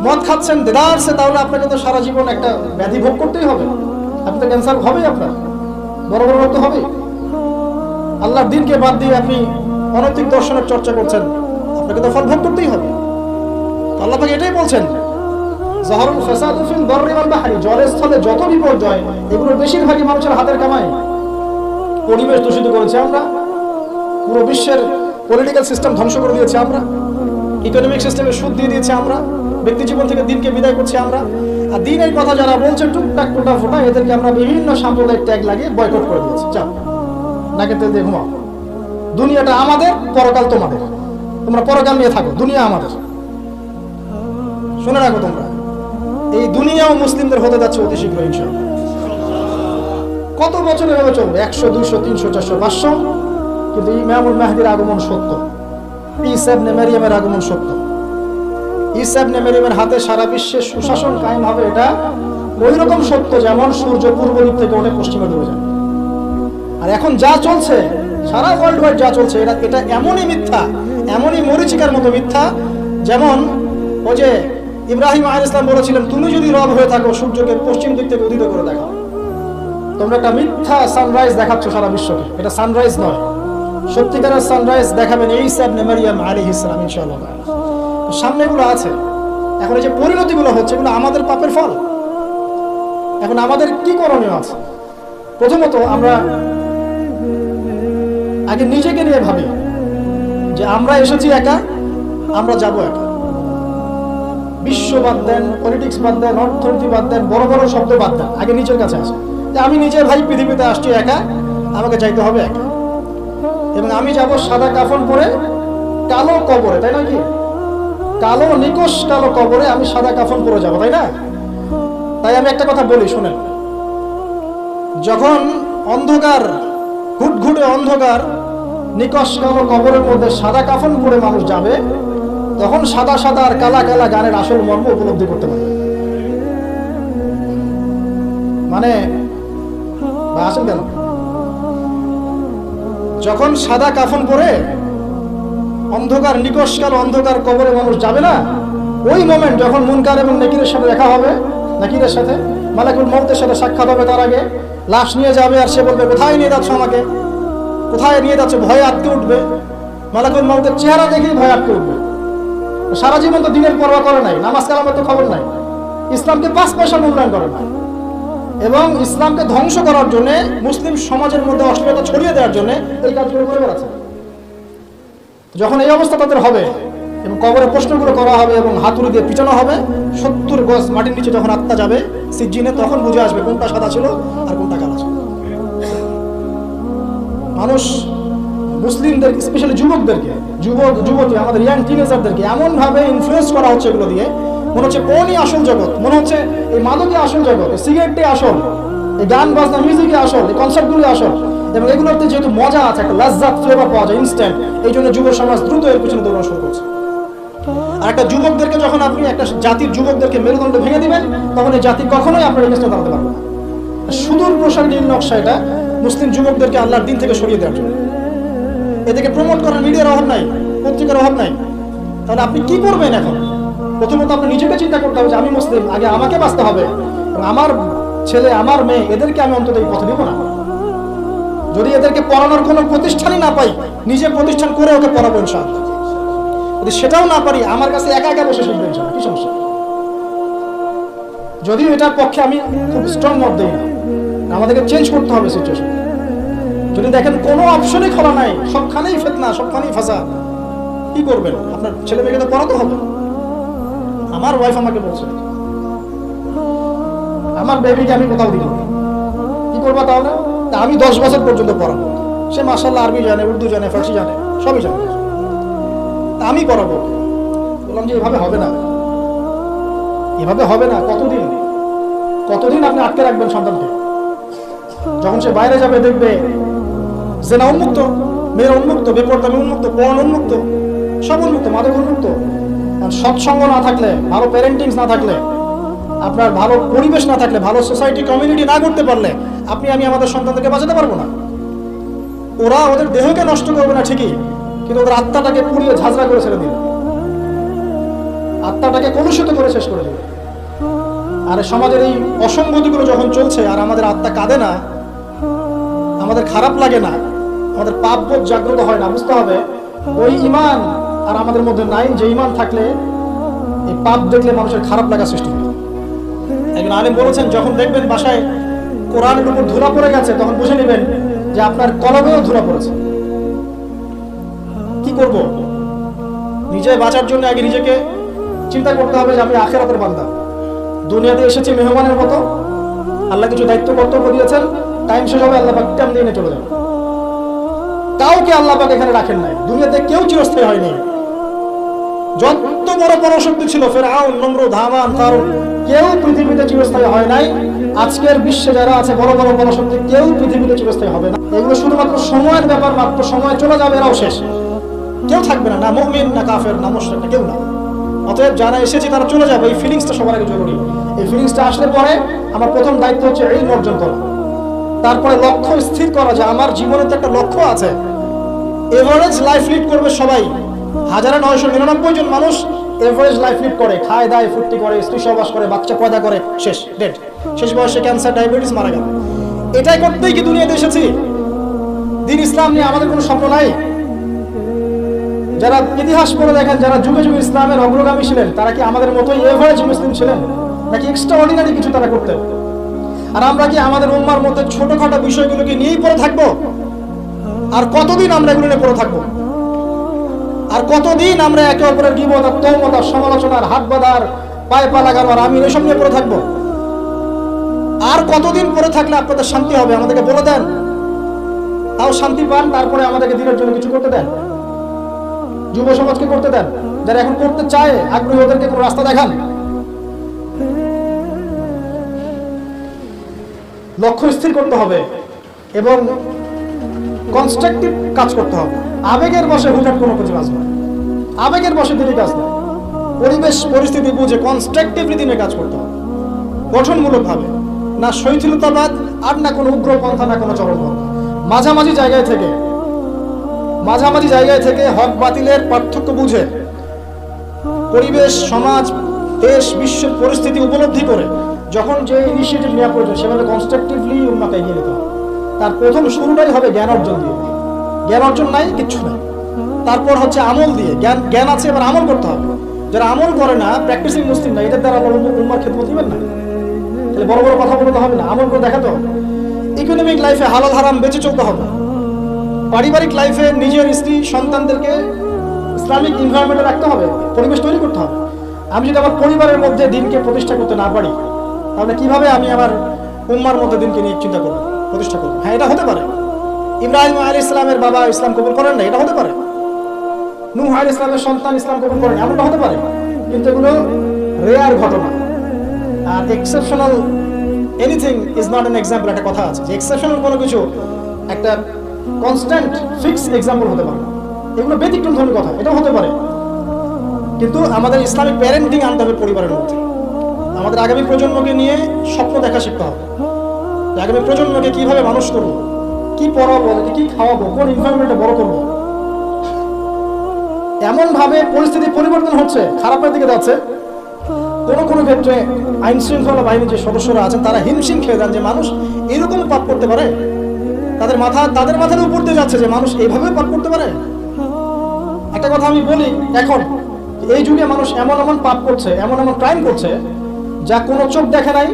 মদ খাচ্ছেন দেদারসে, তাহলে আপনাকে তো সারা জীবন একটা ব্যাধি ভোগ করতেই হবে। আপনি তো ক্যান্সার হবেই, আপনার বড় বড় রোগ তো হবেই। আল্লাহর দিনকে বাদ দিয়ে আপনি অনৈতিক দর্শনের চর্চা করছেন, আপনাকে তো ফল ভোগ করতেই হবে। আল্লাহ পাক এটাই বলছেন, যাহারুল ফাসাদু ফিল বাররি ওয়াল বাহরি, জলে স্থলে যত বিপর্যয় এগুলোর বেশিরভাগই মানুষের হাতের কামাই। পরিবেশ দূষিত করেছে আমরা, পুরো বিশ্বের পলিটিক্যাল সিস্টেম ধ্বংস করে দিয়েছি আমরা, ইকোনমিক সিস্টেমে সুদ দিয়ে দিয়েছি আমরা, ব্যক্তি জীবন থেকে দিনকে বিদায় করছি আমরা। আর দিনের কথা যারা বলছে টুকটাক টোটা ফোটা, এদেরকে আমরা বিভিন্ন সাম্প্রদায়িক ট্যাগ লাগিয়ে বয়কট করে দিয়েছি। যাও নাকে তেল দিয়ে ঘুমাও, দুনিয়াটা আমাদের, পরকাল তোমাদের, তোমরা পরকাল নিয়ে থাকো, দুনিয়া আমাদের। শুনে রাখো তোমরা, এই দুনিয়াও মুসলিমদের হতে যাচ্ছে অতি শীঘ্র ইনশাআল্লাহ। কত বছর এভাবে চলবে? 100, 200, 300, 400, 500, কিন্তু ইমামুল মাহদির আগমন সত্য, ঈসা ইবনে মারইয়ামের আগমন সত্য। ঈসা ইবনে মারইয়ামের হাতে সারা বিশ্বে সুশাসন কায়েম হবে, এটা ওই রকম সত্য যেমন সূর্য পূর্ব দিক থেকে ওঠে পশ্চিমে ডুবে যায়। আর এখন যা চলছে সারা ওয়ার্ল্ড ওয়াইড যা চলছে, এটা এমনই মিথ্যা, এমনই মরিচিকার মতো মিথ্যা, যেমন ওই যে ইব্রাহিম আলাইহিস সালাম বলেছিলেন, তুমি যদি রব হয়ে থাকো সূর্যকে পশ্চিম দিক থেকে উদিত করে দেখাও। তোমরা একটা মিথ্যা সানরাইজ দেখাচ্ছ সারা বিশ্বকে, এটা সানরাইজ নয়। সত্যিকারের সানরাইজ দেখাবেন ঈসা ইবনে মারইয়াম আলাইহিস সালাম ইনশাআল্লাহ। সামনে এগুলো আছে, এখন এই যে পরিণতিগুলো হচ্ছে এগুলো আমাদের পাপের ফল। এখন আমাদের কি করণীয় আছে? প্রথমত আমরা আগে নিজেকে নিয়ে ভাবি যে আমরা এসেছি একা, আমরা যাব একা। বিশ্ব বাদ দেন, পলিটিক্স বাদ দেন, অর্থনীতি বাদ দেন, বড় বড় শব্দ বাদ দেন, আগে নিজের কাছে আসে যে আমি নিজের ভাই পৃথিবীতে আসছি একা, আমাকে যাইতে হবে একা। এবং আমি যাব সাদা কাফন পরে কালো কবরে, তাই না? কি কালো নিকশ কালো কবরে আমি সাদা কাফন পরে যাব, তাই না? তাই আমি একটা কথা বলি, শুনেন। যখন অন্ধকার, ঘুটঘুটে অন্ধকার নিকশ কালো কবরের মধ্যে সাদা কাফন পরে মানুষ যাবে, তখন সাদা সাদা আর কালা কালা গানের আসল মর্ম উপলব্ধি করতে পারবে। মানে আসেন কেন? যখন সাদা কাফন পরে অন্ধকার নিকশ কালো অন্ধকার কবরে মানুষ যাবে না, ওই মোমেন্ট যখন মুনকার এবং নাকিরের সাথে দেখা হবে, নাকিরের সাথে মালাকুল মউতের সাথে সাক্ষাৎ হবে, তার আগে লাশ নিয়ে যাবে আর সে বলবে, কোথায় নিয়ে যাচ্ছ আমাকে, কোথায় নিয়ে যাচ্ছে? ভয়ে আটকে উঠবে। মালাকুল মউতের চেহারা দেখেই ভয়ে আটকে উঠবে। সারা জীবন তো দিনের পরোয়া করে নাই, নামাজ কালামের তো খবর নাই, ইসলামকে 5 পয়সা মূল্যায়ন করে না, এবং ইসলামকে ধ্বংস করার জন্য, মুসলিম সমাজের মধ্যে অশ্লীলতা ছড়িয়ে দেওয়ার জন্য এই কাজগুলো করে বেড়াচ্ছে। যখন এই অবস্থা তাদের হবে এবং কবরে প্রশ্নগুলো করা হবে এবং হাতুড়ি দিয়ে পিটানো হবে, 70 গজ মাটির নিচে যখন আত্মা যাবে সিজ্জিনে, তখন বুঝে আসবে কোনটা সাদা ছিল আর কোনটা কালো ছিল। মানুষ মুসলিমদের, স্পেশালি যুবকদেরকে, যুবতী আমাদের ইয়াং টিনেজারদেরকে এমন ভাবে ইনফ্লুয়েন্স করা হচ্ছে এগুলো দিয়ে, মনে হচ্ছে কোনই আসল জগৎ, মনে হচ্ছে এই মাদকই আসল জগৎ, সিগারেটটাই আসল, এই গান বাজনা মিউজিকই আসল, এই কনসার্টগুলি আসল। এবং এগুলোতে যেহেতু মজা আছে, একটা লাজ্জাত ফ্লেভার পাওয়া যায় ইনস্ট্যান্ট, এই জন্য যুব সমাজ দ্রুত এর পিছনে দৌড়ানো শুরু করছে। আর একটা যুবকদেরকে যখন আপনি একটা জাতির যুবকদেরকে মেরুদণ্ড ভেঙে দিবেন, তখন এই জাতি কখনোই আপনার এগেইনস্টে দাঁড়াতে পারবে না। সুদূর প্রসারী নকশা এটা মুসলিম যুবকদেরকে আল্লাহর দিন থেকে সরিয়ে দেওয়ার জন্য। এদেরকে প্রমোট করার মিডিয়ার অভাব নাই, পত্রিকার অভাব নাই। তাহলে আপনি কি করবেন এখন? প্রথমত আপনি নিজেকে চিন্তা করতে হবে যে আমি মুসলিম, আগে আমাকে বাঁচতে হবে, এবং আমার ছেলে আমার মেয়ে এদেরকে আমি অন্তত এই পথে দিব না। যদি এদেরকে পড়ানোর কোনো প্রতিষ্ঠানই না পাই, নিজে প্রতিষ্ঠান করে ওকে পড়াবো ইনশাআল্লাহ। যদি সেটাও না পারি, আমার কাছে একা একা বসে শিখবে ইনশাআল্লাহ, কি সমস্যা? যদিও এটার পক্ষে আমি খুব স্ট্রং মত দেই না, আমাদেরকে চেঞ্জ করতে হবে সিচুয়েশন। যদি দেখেন কোনো অপশনই খোলা নাই, সবখানেই ফিতনা, সবখানেই ফাসাদ, কি করবেন? আপনার ছেলে মেয়েকে তো পড়াতে হবে। আমার ওয়াইফ আমাকে বলছে, আমার বেবিকে আমি কোথাও দিব, কি করবো তাহলে? আমি 10 বছর পর্যন্ত পড়াবো, সে মাশাআল্লাহ আরবি জানে, উর্দু জানে, ফার্সি জানে, সবই জানে, আমি পড়াবো। বললাম যে এভাবে হবে না, এভাবে হবে না। কতদিন আপনি আটকে রাখবেন সন্তানকে? যখন সে বাইরে যাবে দেখবে জেনা উন্মুক্ত, মেয়ের উন্মুক্ত, বেপরদামি উন্মুক্ত, পর্ন উন্মুক্ত, সব উন্মুক্ত, মাদক উন্মুক্ত। সৎসঙ্গ না থাকলে, ভালো প্যারেন্টিংস না থাকলে, আপনার ভালো পরিবেশ না থাকলে, ভালো সোসাইটি কমিউনিটি না করতে পারলে আপনি আমি আমাদের সন্তানদেরকে বাঁচাতে পারবো না। ওরা ওদের দেহকে নষ্ট করবে না ঠিকই, কিন্তু ওদের আত্মাটাকে পুড়িয়ে ঝাঁঝরা করে ছেড়ে দিবে, আত্মাটাকে কলুষিত করে শেষ করে দিবে। আর সমাজের এই অসঙ্গতিগুলো যখন চলছে আর আমাদের আত্মা কাঁদে না, আমাদের খারাপ লাগে না, আমাদের পাপবোধ জাগ্রত হয় না, বুঝতে হবে ওই ঈমান আর আমাদের মধ্যে নাই, যে ঈমান থাকলে এই পাপ দেখলে মানুষের খারাপ লাগা সৃষ্টি হয়। একজন আলেম বলেছেন, যখন দেখবেন বাসায় কোরআনের উপর ধুলা পড়ে গেছে, তখন বুঝে নেবেন যে আপনার কলমেও ধুলা পড়েছে। কি করব? নিজে বাঁচার জন্য আগে নিজেকে চিন্তা করতে হবে যে আমি আখিরাতের বান্দা, দুনিয়াতে এসেছি মেহমানের মতো, আল্লাহ কিছু দায়িত্ব কর্তব্য দিয়েছেন, টাইম শেষ হবে, আল্লাহ পাক টাইম দিয়ে চলে যাবে। কাউকে আল্লাহ পাক এখানে রাখেন নাই, দুনিয়াতে কেউ চিরস্থায়ী হয়নি। যত বড় পরাশক্তি ছিল, ফেরাউন, নমরুদ, হামান, কারুন, কেউ পৃথিবীতে চিরস্থায়ী হয় নাই। আজকের বিশ্বে যারা আছে বড় বড় পরাশক্তি, কেউ পৃথিবীতে চিরস্থায়ী হবে না। এগুলো শুধুমাত্র সময়ের ব্যাপার মাত্র, সময় চলে যাবে, এরাও শেষ, কেউ থাকবে না, না মুমিন, না কাফের, না মুশরিক, না কেউ না। অতএব যারা এসেছে তারা চলে যাবে, এই ফিলিংসটা সবার আগে জরুরি। এই ফিলিংসটা আসলে পরে আমার প্রথম দায়িত্ব হচ্ছে ইলম অর্জন করা, তারপরে লক্ষ্য স্থির করা যে আমার জীবনে তো একটা লক্ষ্য আছে। এভারেজ লাইফ লিড করবে সবাই, 1999 জন মানুষ এভারেজ লাইফ লিড করে, খায় দায় ফুর্তি করে, স্ত্রী সহবাস করে, বাচ্চা পয়দা করে, শেষ ডেড, শেষ বয়সে ক্যান্সার, ডায়াবেটিস, মারা গেল। এটাই করতেই কি দুনিয়াতে এসেছি? দিন ইসলাম নিয়ে আমাদের কোনো স্বপ্ন নাই? যারা ইতিহাস পড়ে দেখেন, যারা যুগে যুগে ইসলামের অগ্রগামী ছিলেন, তারা কি আমাদের মতোই এভারেজ মুসলিম ছিলেন, নাকি এক্সট্রা অর্ডিনারি কিছু তারা করতেন? আর আমরা কি আমাদের উম্মার মধ্যে ছোটখাটো বিষয়গুলোকে নিয়েই পড়ে থাকবো? আর কতদিন আমরা এগুলো নিয়ে পড়ে থাকবো? আর কতদিন আমরা একে অপরের গীবত, তহমত, সমালোচনার, হাত বাঁধার, পায়ে পা লাগানো, আর আমি এসব নিয়ে পড়ে থাকবো? আর কতদিন পড়ে থাকলে আপনাদের শান্তি হবে? আমাদেরকে বলে দেন, তাও শান্তি পান, তারপরে আমাদেরকে দিনের জন্য কিছু করতে দেন, যুব সমাজকে করতে দেন, যারা এখন করতে চায় আগ্রহী, ওদেরকে কোনো রাস্তা দেখান। লক্ষ্য স্থির করতে হবে এবং কনস্ট্রাকটিভ কাজ করতে হবে। আবেগের বশে হুটহাট কোনো কিছু কাজ নয়, আবেগের বশে দিনে কাজ নয়, পরিবেশ পরিস্থিতি বুঝে কনস্ট্রাকটিভ দিনে কাজ করতে হবে, গঠনমূলক ভাবে, না শৈথিলতাবাদ, আর না কোনো উগ্রপন্থা, না কোনো চরমপন্থা। মাঝামাঝি জায়গায় থেকে হক বাতিলের পার্থক্য বুঝে, পরিবেশ, সমাজ, দেশ, বিশ্বের পরিস্থিতি উপলব্ধি করে যখন যে ইনিশিয়েটিভ নেওয়া প্রয়োজন, সেভাবে কনস্ট্রাকটিভলি উন্নতি এগিয়ে নিতে হবে। তার প্রথম শুরুটাই হবে জ্ঞান অর্জন দিয়ে। জ্ঞান অর্জন নাই, কিচ্ছু নাই। তারপর হচ্ছে আমল দিয়ে। জ্ঞান আছে, এবার আমল করতে হবে। যারা আমল করে না, প্র্যাকটিসিং মুসলিম না, এদের দ্বারা উম্মার খেদমত দিবেন না। তাহলে বড় বড় কথা বলতে হবে না, আমল করে দেখাতে হবে। ইকোনমিক লাইফে হালাল হারাম বেঁচে চলতে হবে। পারিবারিক লাইফে নিজের স্ত্রী সন্তানদেরকে ইসলামিক এনভায়রনমেন্টে রাখতে হবে, পরিবেশ তৈরি করতে হবে। আমি যদি আমার পরিবারের মধ্যে দিনকে প্রতিষ্ঠা করতে না পারি, তাহলে কিভাবে আমি আমার উম্মার মধ্যে দিনকে নিয়ে চিন্তা করবো, প্রতিষ্ঠা করবো? হ্যাঁ, এটা হতে পারে। ইব্রাহিম আলাইহিস সালামের বাবা ইসলাম কবুল করেন না, এটা হতে পারে। নূহ আলাইহিস সালামের সন্তান ইসলাম কবুল করেন, এমনটা হতে পারে। কিন্তু এগুলো রেয়ার ঘটনা। আর exceptional anything is not an example, একটা কথা আছে যে এক্সেপশনাল কোনো কিছু একটা কনস্ট্যান্ট ফিক্স এক্সাম্পল হতে পারে। এগুলো ব্যতিক্রম ধরনের কথা, এটাও হতে পারে। কিন্তু আমাদের ইসলামিক প্যারেন্টিং আনতে হবে পরিবারের মধ্যে। আমাদের আগামী প্রজন্মকে নিয়ে স্বপ্ন দেখা শিখতে হবে। আগামী প্রজন্মকে কিভাবে মানুষ করবো, কি পড়াবো, কি খাওয়াবো, কোন এনভায়রনমেন্টে বড় করবো। এমন ভাবে পরিস্থিতি পরিবর্তন হচ্ছে, খারাপের দিকে যাচ্ছে। কোনো ক্ষেত্রে আইন শৃঙ্খলা বাহিনীর যে সদস্যরা আছেন, তারা হিমশিম খেয়ে যান যে মানুষ এরকম পাপ করতে পারে। তাদের মাথার উপর দিয়ে যাচ্ছে যে মানুষ এইভাবে পাপ করতে পারে। একটা কথা আমি বলি, এখন এই যুগে মানুষ এমন পাপ করছে, এমন ক্রাইম করছে, যা কোনো চোখ দেখে নাই,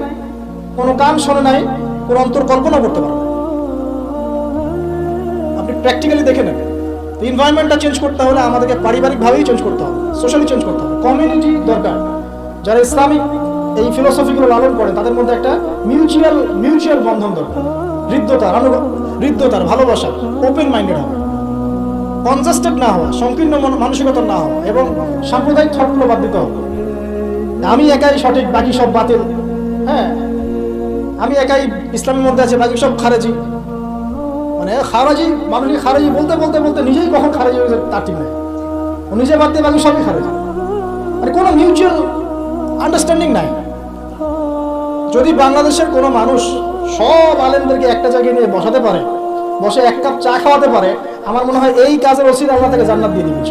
কোনো কান শোনে নাই, কোনো অন্তর কল্পনা করতে পারে না। আপনি প্র্যাকটিক্যালি দেখে নেন। এনভায়রনমেন্টটা চেঞ্জ করতে হলে আমাদেরকে পারিবারিকভাবেই চেঞ্জ করতে হবে, সোশ্যালি চেঞ্জ করতে হবে। কমিউনিটি দরকার। যারা ইসলামিক এই ফিলোসফিগুলো লালন করে, তাদের মধ্যে একটা মিউচুয়াল বন্ধন দরকার। হৃদ্যতার ভালোবাসা, ওপেন মাইন্ডেড হওয়া, কনজাস্টেড না হওয়া, সংকীর্ণ মানসিকতা না হওয়া, এবং সাম্প্রদায়িক থটগুলো বাদ দিতে হবে। আমি একাই সঠিক, বাকি সব বাতিল। হ্যাঁ, আমি একাই ইসলামের মধ্যে আছি, বাকি সব খারেজি। মানে খারাজি মানুষকে খারেজি বলতে বলতে বলতে নিজেই কখন খারেজি হয়ে যায় তার ঠিক নেই। ও নিজে বাদ দিয়ে বাকি সবই খারেজি, মানে কোনো মিউচুয়াল আন্ডারস্ট্যান্ডিং নাই। যদি বাংলাদেশের কোনো মানুষ সব আলেমদেরকে একটা জায়গায় নিয়ে বসাতে পারে, বসে এক কাপ চা খাওয়াতে পারে, আমার মনে হয় এই কাজের ওসিলা আল্লাহ তাকে জান্নাত দিয়ে দিবে।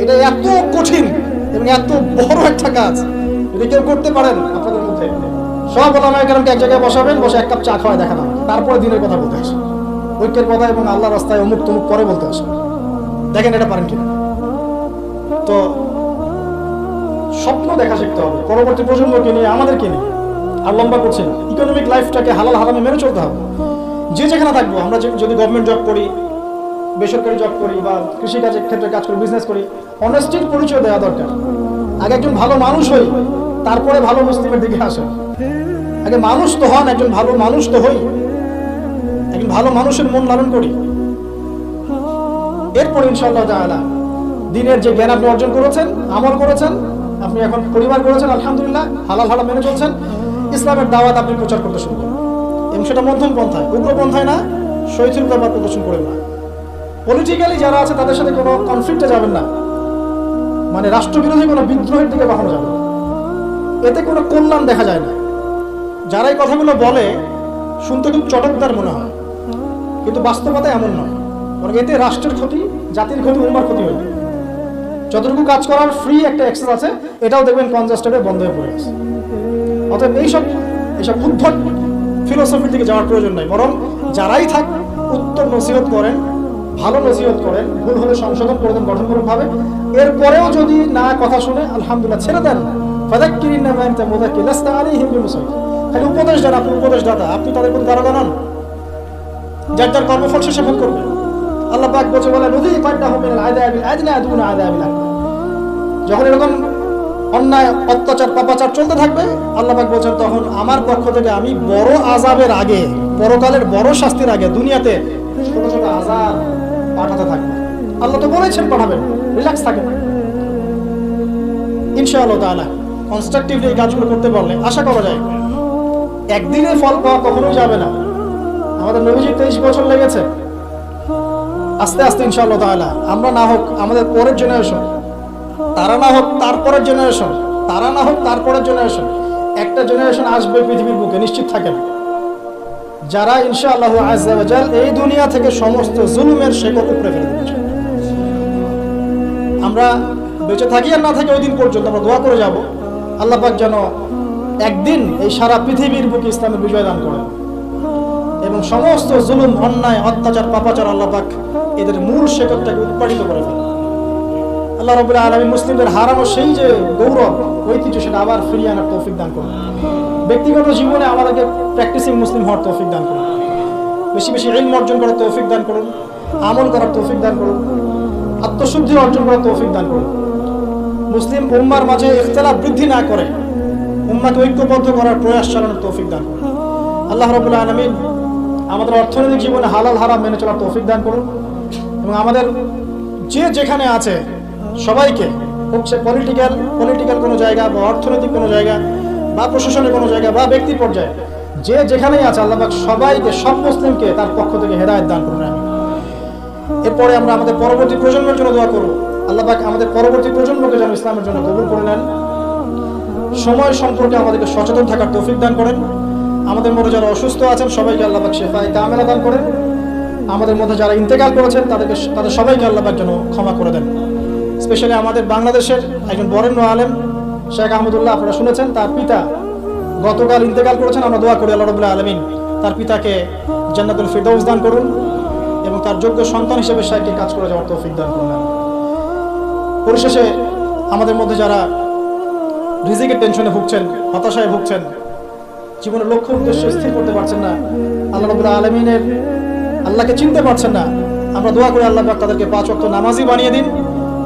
এটা এত কঠিন এবং এত বড় একটা কাজ, যদি কেউ করতে পারেন আপনাদের মধ্যে, সব ওলামায়ে কেরামকে এক জায়গায় বসাবেন, বসে এক কাপ চা খাওয়ায় দেখানো, তারপরে দিনের কথা বলতে আসে, ঐক্যের কথা এবং আল্লাহর রাস্তায় অমুক তমুক পরে বলতে আসে। দেখেন এটা পারেন কিনা। তো স্বপ্ন দেখা শিখতে হবে পরবর্তী প্রজন্মকে নিয়ে, আমাদেরকে নিয়ে। আর লম্বা করছেন ইকোনমিক লাইফটাকে হালাল হারামে মেনে চলতে হবে। যে যেখানে থাকবো, আমরা যদি গভর্নমেন্ট জব করি, বেসরকারি জব করি, বা কৃষিকাজের ক্ষেত্রে কাজ করি, বিজনেস করি, অনেস্টির পরিচয় দেওয়া দরকার। আগে একজন ভালো মানুষ হই, তারপরে ভালো মুসলিমের দিকে আসেন। আগে মানুষ তো হন, একজন ভালো মানুষ তো হই, একজন ভালো মানুষের মন লালন করি, এরপর ইনশাআল্লাহ তাআলা দিনের যে জ্ঞান আপনি অর্জন করেছেন, আমল করেছেন, আপনি এখন পরিবার করেছেন, আলহামদুলিল্লাহ হালাল হারাম মেনে চলছেন, ইসলামের দাওয়াত আপনি প্রচার করতে শুরু করেন। এবং সেটা মধ্যম পন্থায়, উগ্র পন্থায় না, শহীদুল ব্যাপার প্রদর্শন করেন না। পলিটিক্যালি যারা আছে তাদের সাথে কোনো কনফ্লিক্টে যাবেন না, মানে রাষ্ট্রবিরোধী কোনো বিদ্রোহের দিকে কখনো যাবে না, এতে কোনো কল্যাণ দেখা যায় না। যারা এই কথাগুলো বলে শুনতে খুব চটকদার মনে হয়, কিন্তু বাস্তবতা এমন নয়। বরং এতে রাষ্ট্রের ক্ষতি, জাতির ক্ষতি, উম্মার ক্ষতি হয়। যতটুকু কাজ করার ফ্রি একটা অ্যাক্সেস আছে, এটাও দেখবেন কনজাস্টেডে বন্ধ হয়ে পড়ে আছে। অতএব এইসব উদ্ভট ফিলোসফির দিকে যাওয়ার প্রয়োজন নাই। বরং যারাই থাক, উত্তর নসিহত করেন, ভালো নসিহত করেন, ভুল হলে সংশোধন করে দেন গঠনমূলকভাবে। এরপরেও যদি না কথা শুনে, আলহামদুলিল্লাহ ছেড়ে দেন। ফাযাক্কিরিন্না মা আনতা মুযাক্কির লাস্তা আলাইহিম বিমুসাইতির। খালি উপদেশ দেন, আপনি উপদেশদাতা, আপনি তাদের প্রতি দারোগা নন। যার যার কর্মফল শেষে ভোগ করবে। আল্লাহ পাক বলছে, বলে নুযীকান্নাহুম মিনাল আযাবিল আদনা দুনা আযাবিল আকবার। যখন এরকম অন্যায়, অত্যাচার, পাপাচার চলতে থাকবে, আল্লাহ পাক বলছেন, তখন আমার পক্ষ থেকে আমি বড় আযাবের আগে, পরকালের বড় শাস্তির আগে দুনিয়াতে ছোট ছোট আযাব পাঠাতে থাকবে। আল্লাহ তো বলেছেন পাঠাবেন, রিল্যাক্স থাকেন। ইনশাআল্লাহ তাআলা কনস্ট্রাকটিভলি এই কাজগুলো করতে পারলে আশা করা যায় একদিনে ফল পাওয়া কখনোই যাবে না। আমাদের নবীজির 23 বছর লেগেছে। আস্তে আস্তে ইনশাআল্লাহ তাআলা আমরা না হোক, আমাদের পরের জেনারেশন, তারা না হোক তারপরের জেনারেশন, তারা না হোক তারপরের জেনারেশন, একটা জেনারেশন আসবে পৃথিবীর বুকে, নিশ্চিত থাকেন, যারা ইনশাআল্লাহু আযজা ওয়া জাল এই দুনিয়া থেকে সমস্ত জুলুমের শেকড় উপড়ে ফেলে দেবে। আমরা বেঁচে থাকি আর না থাকি, ওই দিন পর্যন্ত আমরা দোয়া করে যাব, আল্লাহ পাক যেন একদিন এই সারা পৃথিবীর বুকে ইসলামের বিজয় দান করেন এবং সমস্ত জুলুম, অন্যায়, অত্যাচার, পাপাচার আল্লাহ পাক এদের মূল শেকড়টাকে উৎপাদিত করে ফেলেন। আল্লাহ রাব্বুল আলামিন মুসলিমদের হারানো সেই যে গৌরব, ঐতিহ্য, সেটা আবার ফিরিয়ে আনার তৌফিক দান করুন। ব্যক্তিগত জীবনে আমাদেরকে প্র্যাকটিসিং মুসলিম হওয়ার তৌফিক দান করুন, বেশি বেশি ইলম অর্জন করার তৌফিক দান করুন, আমল করার তৌফিক দান করুন, আত্মশুদ্ধি অর্জন করার তৌফিক দান করুন। মুসলিম উম্মার মাঝে ইখতিলাফ বৃদ্ধি না করে উম্মাকে ঐক্যবদ্ধ করার প্রয়াস চালানোর তৌফিক দান করুন। আল্লাহ রাব্বুল আলামিন আমাদের অর্থনৈতিক জীবনে হালাল হারাম মেনে চলার তৌফিক দান করুন এবং আমাদের যে যেখানে আছে সবাইকে, হোক সে পলিটিক্যাল কোনো জায়গা, বা অর্থনৈতিক কোনো জায়গা, বা প্রশাসনের কোনো জায়গা, বা ব্যক্তি পর্যায়ে যে যেখানেই আছে, আল্লাহ পাক সবাইকে, সব মুসলিমকে তার পক্ষ থেকে হেদায়েত দান করুন। আমি এরপরে আমরা আমাদের পরবর্তী প্রজন্মের জন্য দোয়া করব, আল্লাহ পাক আমাদের পরবর্তী প্রজন্মকে যেন ইসলামের জন্য কবুল করে নেন। সময় সম্পর্কে আমাদেরকে সচেতন থাকার তৌফিক দান করেন। আমাদের মধ্যে যারা অসুস্থ আছেন সবাইকে আল্লাহ পাক শিফায়ে কামেলা দান করেন। আমাদের মধ্যে যারা ইন্তেকাল করেছেন তাদের সবাইকে আল্লাহ পাক যেন ক্ষমা করে দেন। স্পেশালি আমাদের বাংলাদেশের একজন বরেণ্য আলেম শেখ আহমদুল্লাহ, আপনারা শুনেছেন, তার পিতা গতকাল ইন্তেকাল করেছেন। আমরা দোয়া করি আল্লাহ রাব্বুল আলামিন তার পিতাকে জান্নাতুল ফিরদাউস দান করুন এবং তার যোগ্য সন্তান হিসেবে শেখকে কাজ করে যাওয়ার তৌফিক দান করুন। পরিশেষে আমাদের মধ্যে যারা রিজিকের টেনশনে ভুগছেন, হতাশায় ভুগছেন, জীবনের লক্ষ্য উদ্দেশ্য স্থির করতে পারছেন না, আল্লাহ রাব্বুল আলামিনের আল্লাহকে চিনতে পারছেন না, আমরা দোয়া করি আল্লাহ পাক তাদেরকে 5 ওয়াক্ত নামাজি বানিয়ে দিন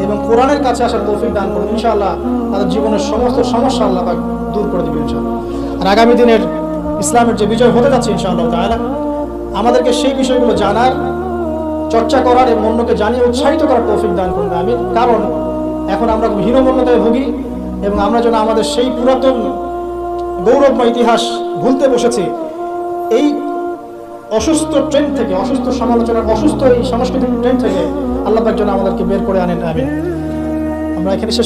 এবং কোরআনের কাছে আসার তৌফিক দান করুন। ইনশাআল্লাহ তাদের জীবনের সমস্ত সমস্যা আল্লাহ পাক দূর করে দিবেন ইনশাআল্লাহ। আর আগামী দিনের ইসলামের যে বিজয় হতে যাচ্ছে ইনশাআল্লাহ তাআলা, আমাদেরকে সেই বিষয়গুলো জানার, চর্চা করার এবং অন্যকে জানিয়ে উৎসাহিত করার তৌফিক দান করুন। আমি কারণ এখন আমরা হীনমন্যতায় ভুগি এবং আমরা যেন আমাদের সেই পুরাতন গৌরবময় ইতিহাস ভুলতে বসেছি, এই অসুস্থ ট্রেন থেকে, অসুস্থ সমালোচনার, অসুস্থ এই সাংস্কৃতিক ট্রেন থেকে আল্লাহ পাক যেন আমাদেরকে বের করে আনেন। আমিন। আমরা এখানে শেষ